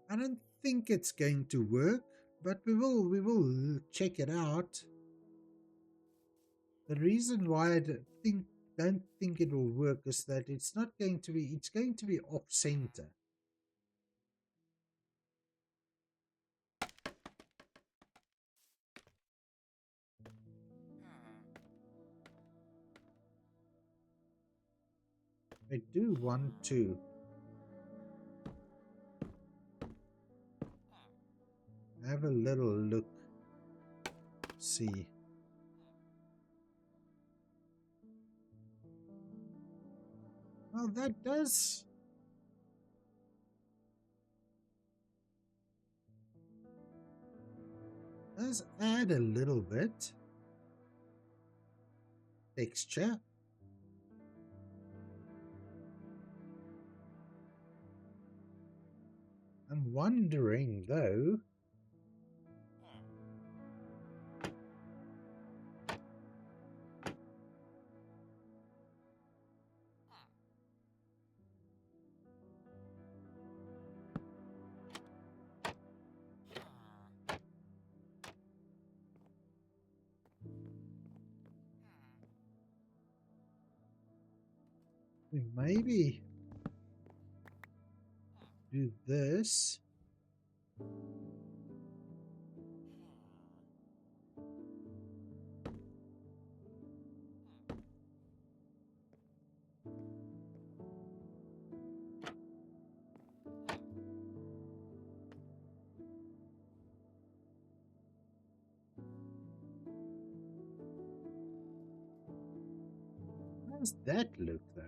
I don't think it's going to work, but we will check it out. The reason why I don't think it will work is that it's going to be off center. I do want to have a little look, see. Well, that does add a little bit texture. I'm wondering though, we maybe do this. How does that look though?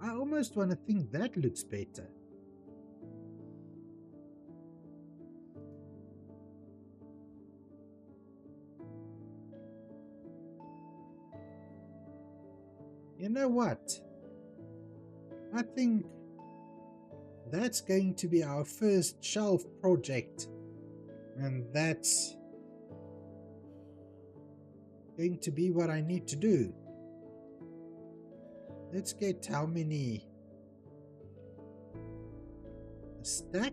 I almost want to think that looks better. You know what? I think that's going to be our first shelf project, and that's going to be what I need to do. Let's get how many? A stack?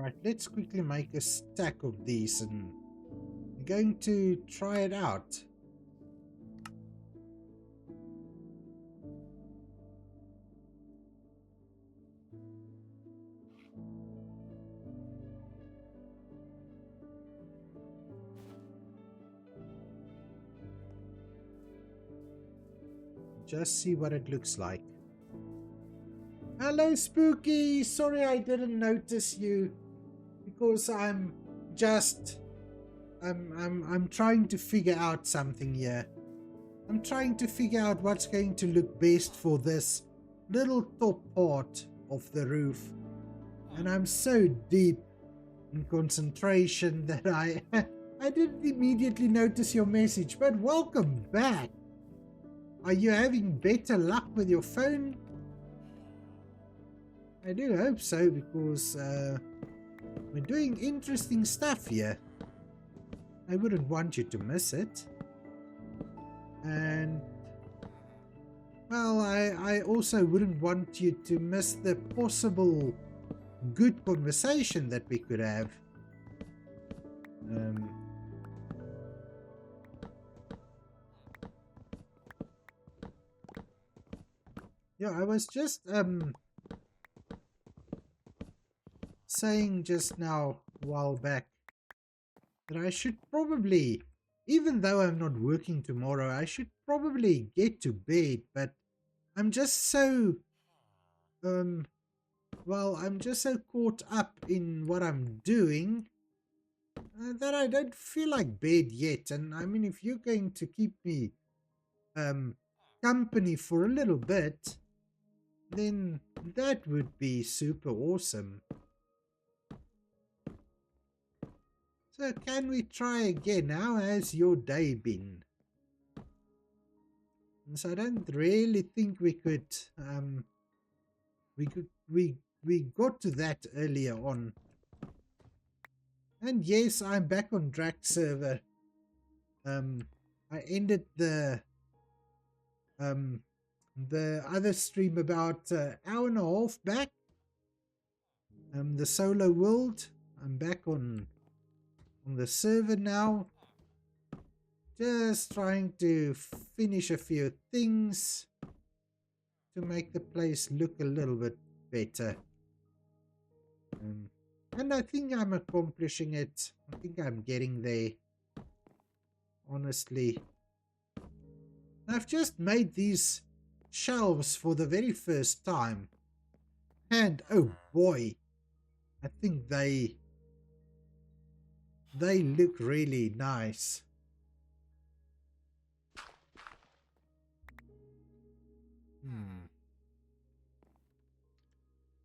Right, let's quickly make a stack of these and I'm going to try it out. Just see what it looks like. Hello, Spooky. Sorry I didn't notice you because I'm trying to figure out something here. I'm trying to figure out what's going to look best for this little top part of the roof. And I'm so deep in concentration that I didn't immediately notice your message, but welcome back. Are you having better luck with your phone? I do hope so, because we're doing interesting stuff here. I wouldn't want you to miss it. And, well, I also wouldn't want you to miss the possible good conversation that we could have. Yeah, I was just saying just now a while back that I should probably, even though I'm not working tomorrow, I should probably get to bed, but I'm just so well, I'm just so caught up in what I'm doing that I don't feel like bed yet. And I mean, if you're going to keep me company for a little bit, then that would be super awesome. So can we try again? How has your day been? And so I don't really think we could we got to that earlier on. And yes, I'm back on Drac server. I ended the other stream about an hour and a half back. The solo world. I'm back on the server now. Just trying to finish a few things to make the place look a little bit better. And I think I'm accomplishing it. I think I'm getting there. Honestly. I've just made these shelves for the very first time. And oh boy, I think they look really nice.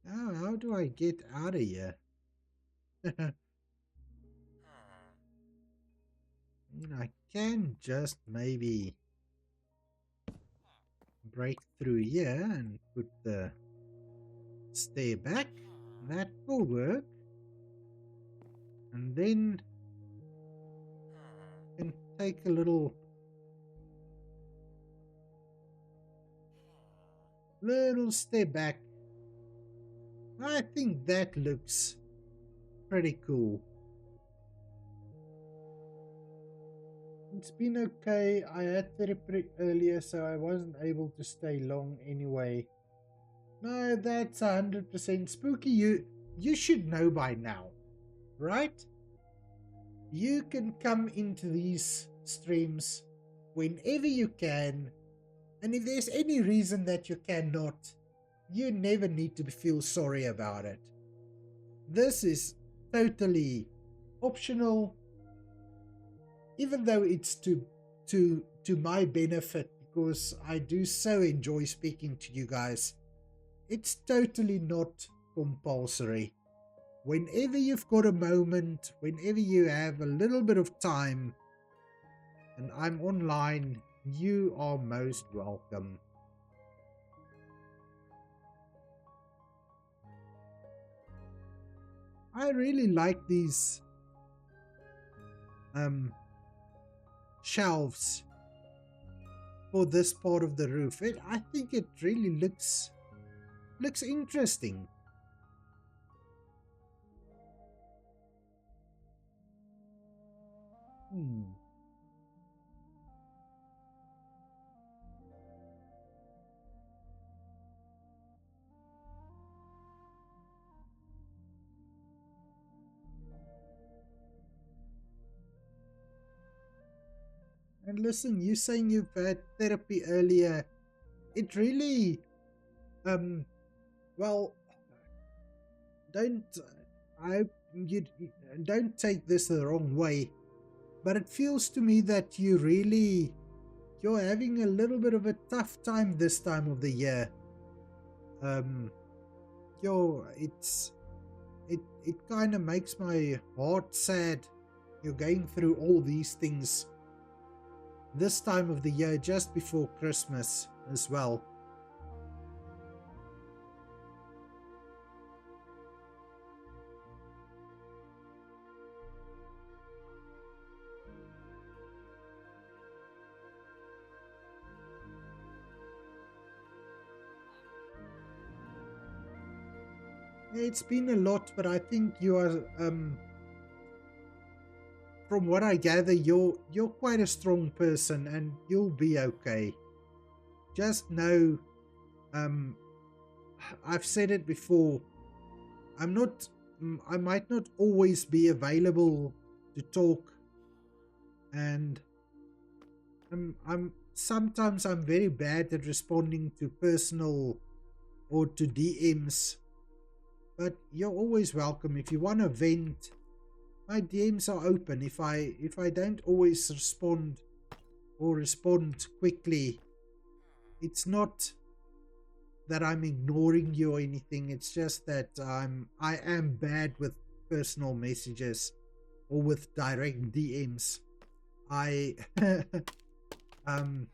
Now, how do I get out of here? I mean, I can just maybe break through here and put the stair back. That will work. And then can take a little step back. I think that looks pretty cool. It's been okay. I had therapy earlier, so I wasn't able to stay long anyway. No, that's 100% Spooky. You should know by now, right? You can come into these streams whenever you can, and if there's any reason that you cannot, you never need to feel sorry about it. This is totally optional, even though it's to my benefit, because I do so enjoy speaking to you guys. It's totally not compulsory. Whenever you've got a moment, whenever you have a little bit of time and I'm online, you are most welcome. I really like these shelves for this part of the roof. I think it really looks interesting. Hmm. And listen, you saying you've had therapy earlier, it really, um, well, don't, I, you don't take this the wrong way, but it feels to me that you're having a little bit of a tough time this time of the year. Um, it kind of makes my heart sad. You're going through all these things this time of the year, just before Christmas as well. It's been a lot, but I think you are, from what I gather, you're quite a strong person, and you'll be okay. Just know, um, I've said it before. I'm not. I might not always be available to talk, and I'm sometimes I'm very bad at responding to personal or to DMs. But you're always welcome if you want to vent. My DMs are open. If I don't always respond quickly, it's not that I'm ignoring you or anything. It's just that I am bad with personal messages or with direct DMs. I um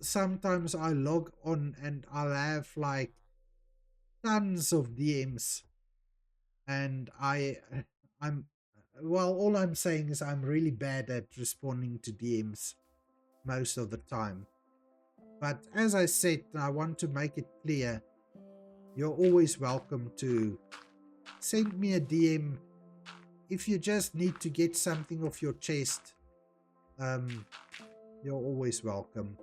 sometimes I log on and I'll have like tons of DMs, and I'm well, all I'm saying is I'm really bad at responding to DMs most of the time. But as I said, I want to make it clear, you're always welcome to send me a DM if you just need to get something off your chest. Um, you're always welcome.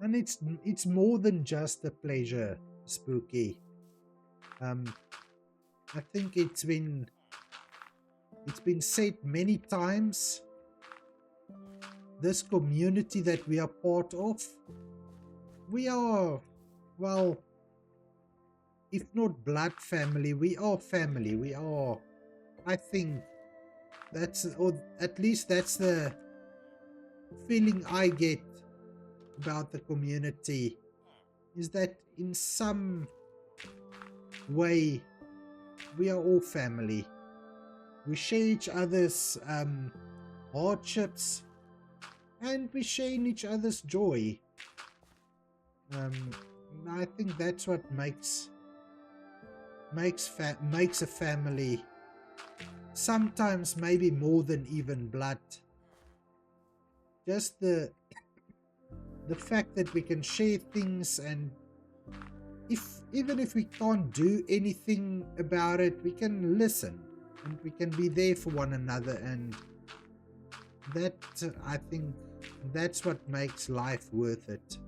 And it's more than just a pleasure, Spooky. Um, I think it's been said many times. This community that we are part of, we are, well, if not blood family, we are family. We are, I think that's, or at least that's the feeling I get about the community, is that in some way we are all family. We share each other's hardships, and we share in each other's joy. Um, I think that's what makes a family. Sometimes maybe more than even blood. Just the fact that we can share things, and even if we can't do anything about it, we can listen and we can be there for one another, and that I think that's what makes life worth it.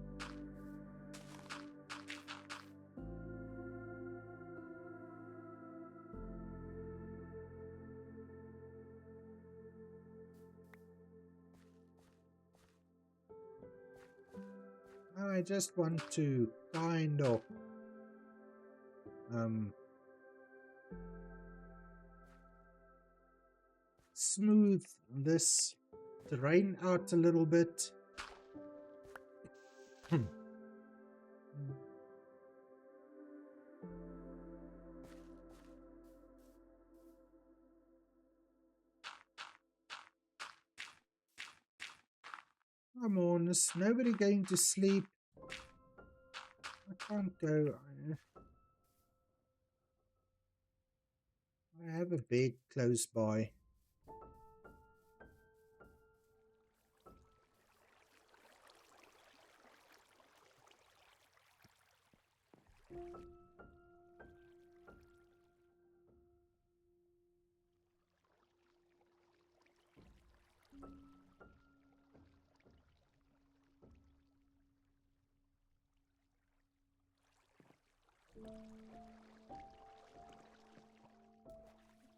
I just want to kind of um, smooth this terrain out a little bit. Come on, is nobody going to sleep? I can't go. I have a bed close by.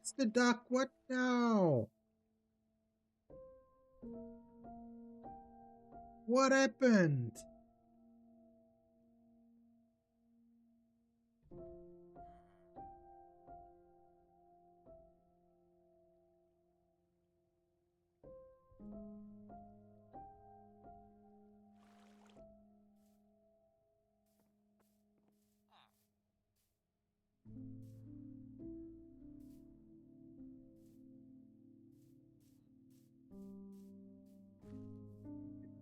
It's the duck. What now? What happened?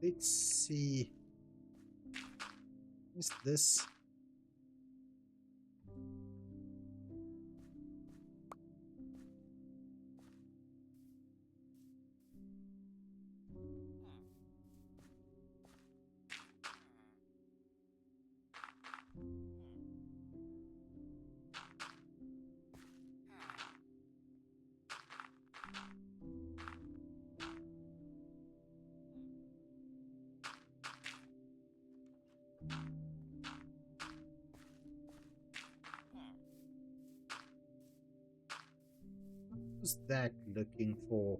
Let's see. Is this? What's that looking for?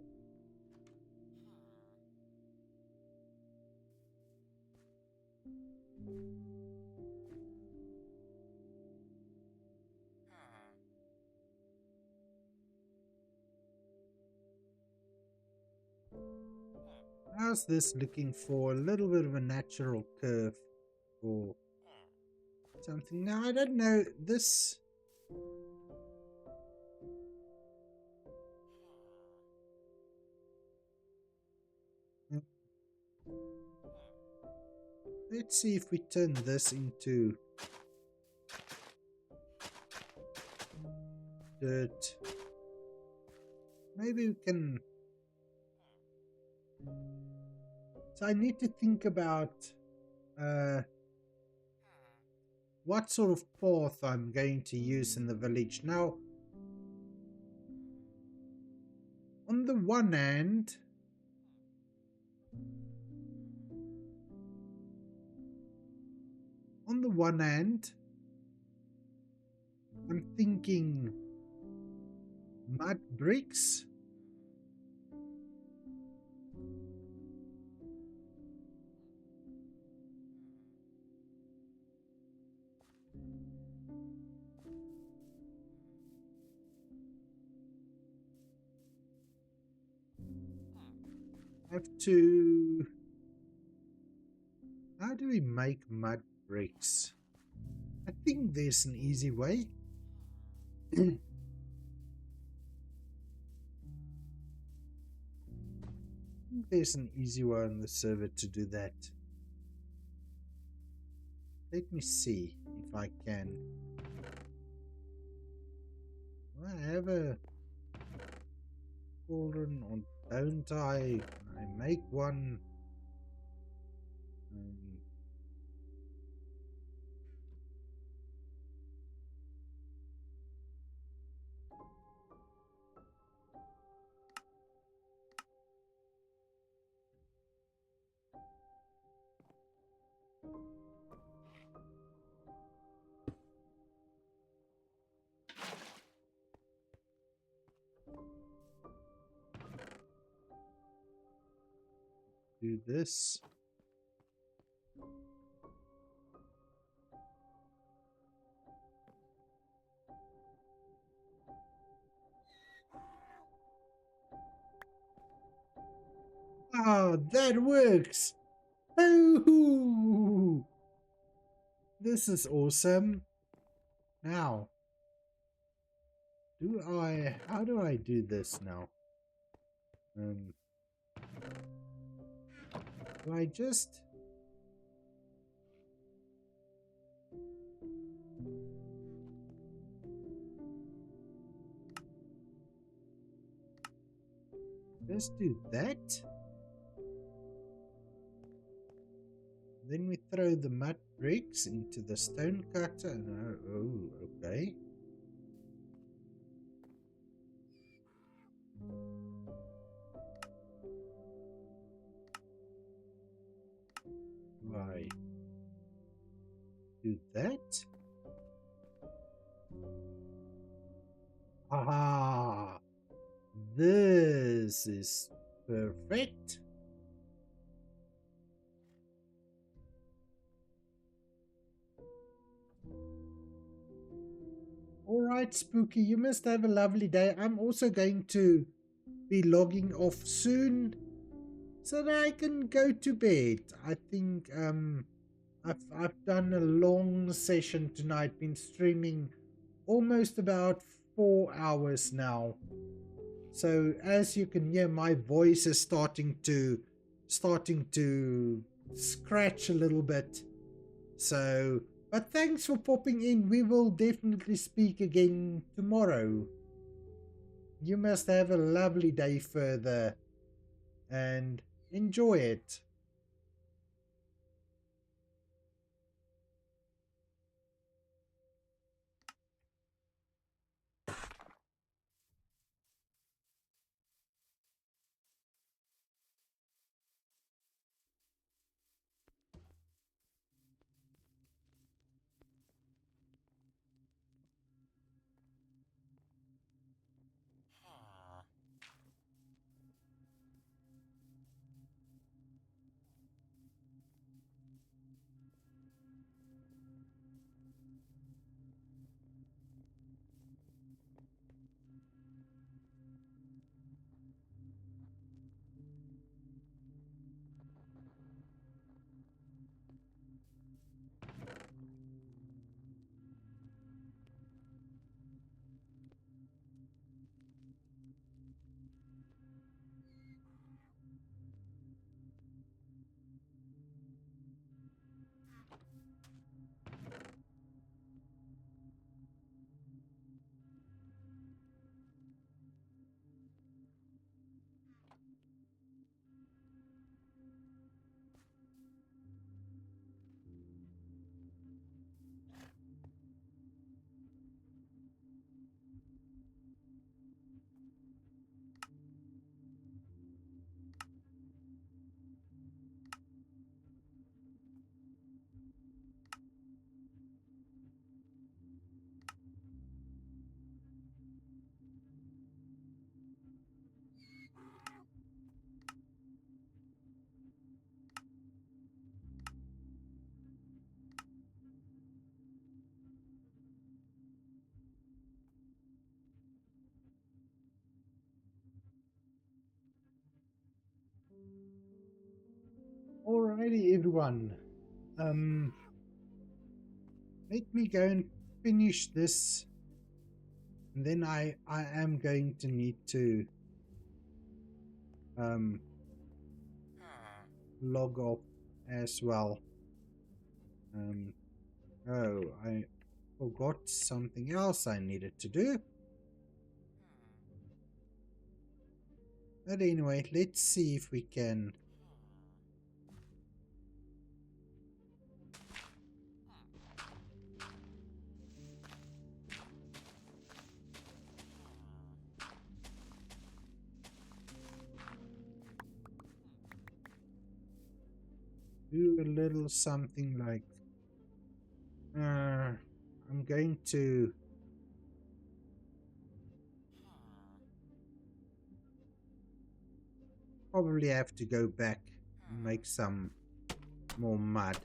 How's this looking for? A little bit of a natural curve or something. Now, I don't know. This... Let's see if we turn this into dirt. Maybe we can... So I need to think about what sort of path I'm going to use in the village. Now, on the one hand, I'm thinking mud bricks. Have to... How do we make mud bricks? I think there's an easy way. There's an easy way on the server to do that. Let me see if I can. Do I have a cauldron or don't I? I make one. Do this. Oh, that works! Oh, this is awesome. Now, how do I do this now? Do I just... Just do that? Then we throw the mud bricks into the stone cutter. Oh, okay. Why? Do that? This is perfect. Alright, Spooky, you must have a lovely day. I'm also going to be logging off soon so that I can go to bed. I think I've done a long session tonight, been streaming almost about 4 hours now. So as you can hear, my voice is starting to scratch a little bit. So, but thanks for popping in. We will definitely speak again tomorrow. You must have a lovely day further and enjoy it. Alrighty, everyone. Let me go and finish this, and then I am going to need to log off as well. Oh, I forgot something else I needed to do. But anyway, let's see if we can do a little something like I'm going to probably have to go back and make some more mud.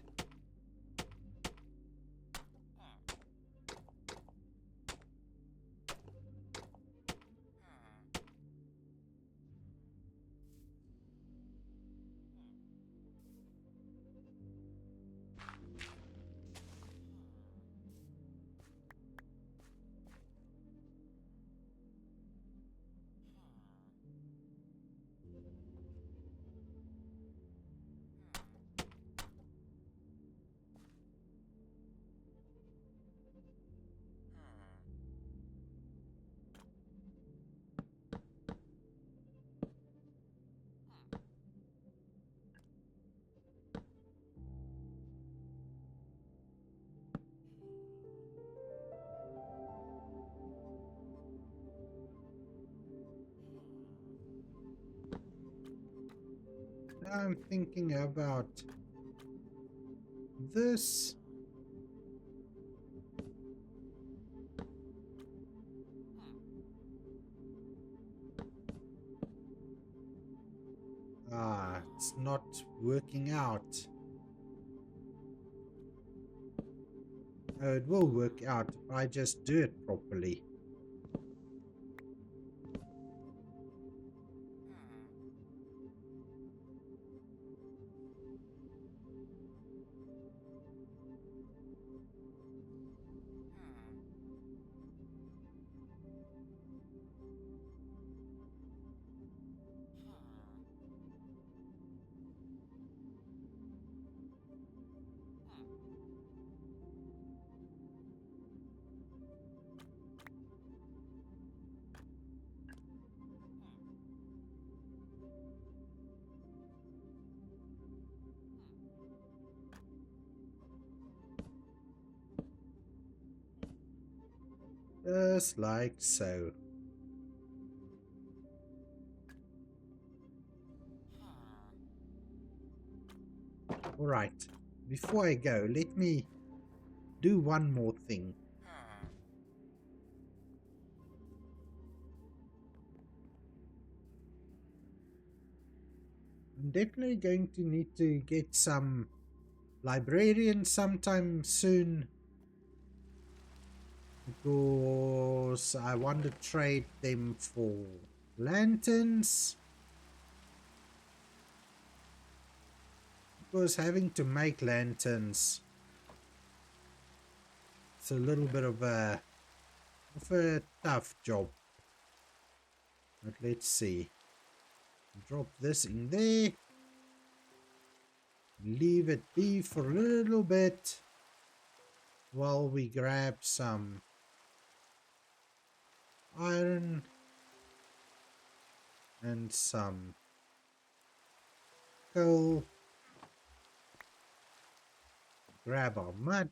I'm thinking about this. Ah, it's not working out. Oh, it will work out if I just do it properly. Just like so. Alright, before I go, let me do one more thing. I'm definitely going to need to get some librarians sometime soon, because I want to trade them for lanterns. Because having to make lanterns, it's a little bit of a tough job. But let's see. Drop this in there. Leave it be for a little bit while we grab some iron and some coal. Grab our mud.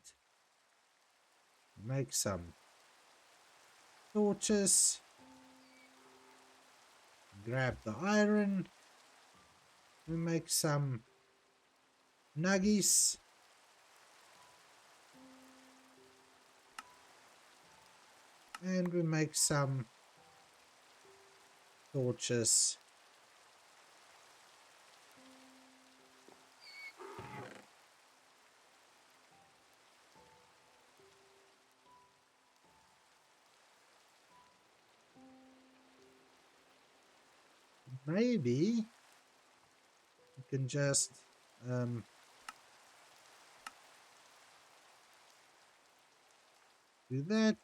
Make some torches. Grab the iron. We make some nuggies. And we make some torches. Maybe we can just do that.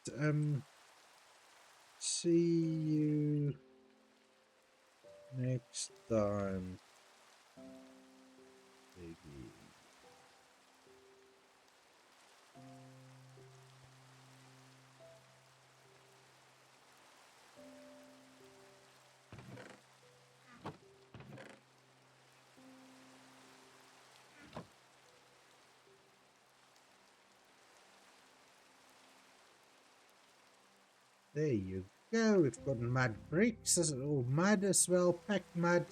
See you next time, baby. There you go. We've got mud bricks or mud as well, packed mud.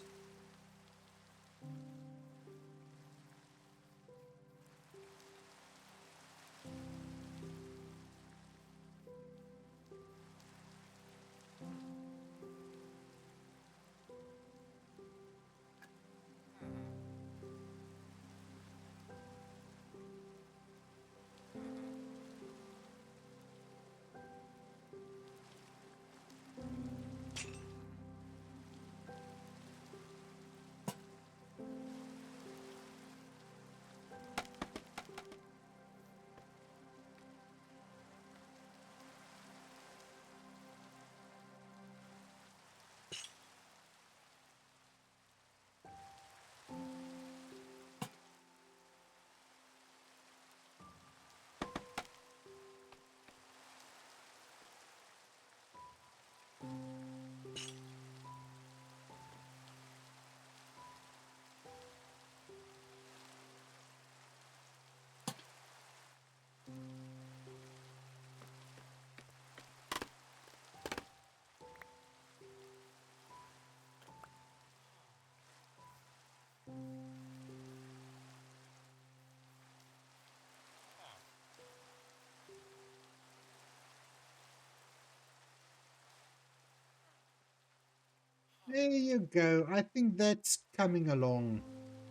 There you go. I think that's coming along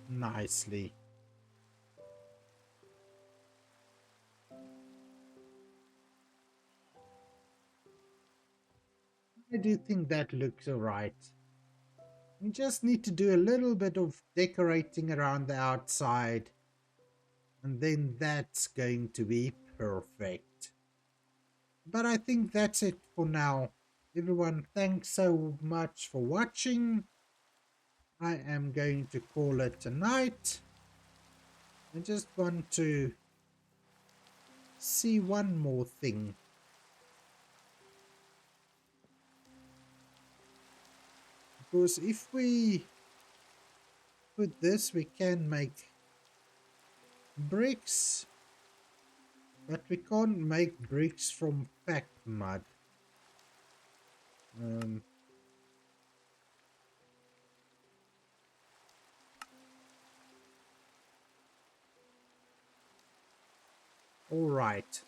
nicely. I do think that looks alright. We just need to do a little bit of decorating around the outside, and then that's going to be perfect. But I think that's it for now. Everyone, thanks so much for watching. I am going to call it a night. I just want to see one more thing. Because if we put this, we can make bricks, but we can't make bricks from packed mud. All right.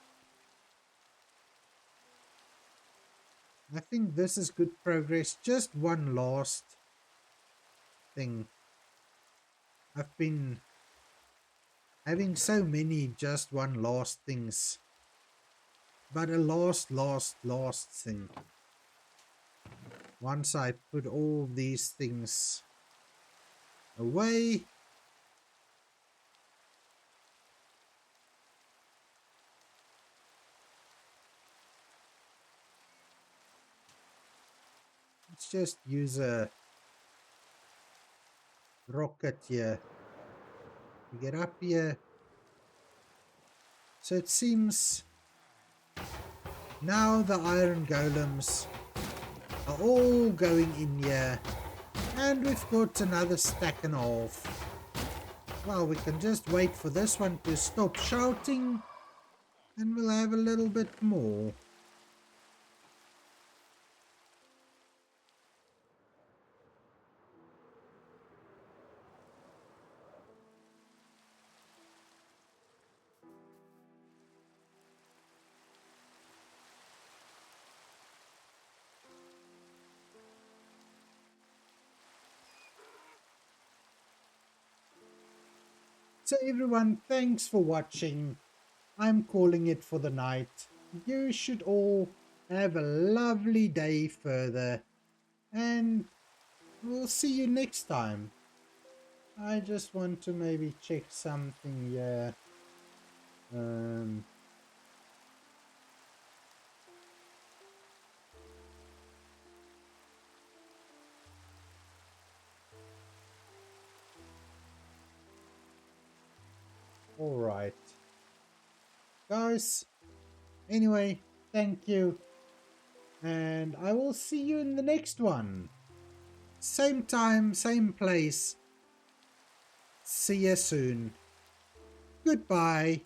I think this is good progress. Just one last thing. I've been having so many just one last things. But a last thing. Once I put all these things away, let's just use a rocket here to get up here. So it seems now the iron golems are all going in here, and we've got another stack and a half. Well, we can just wait for this one to stop shouting, and we'll have a little bit more. So everyone, thanks for watching. I'm calling it for the night. You should all have a lovely day further, and we'll see you next time. I just want to maybe check something here. All right, guys. Anyway, thank you, and I will see you in the next one. Same time, same place. See you soon. Goodbye.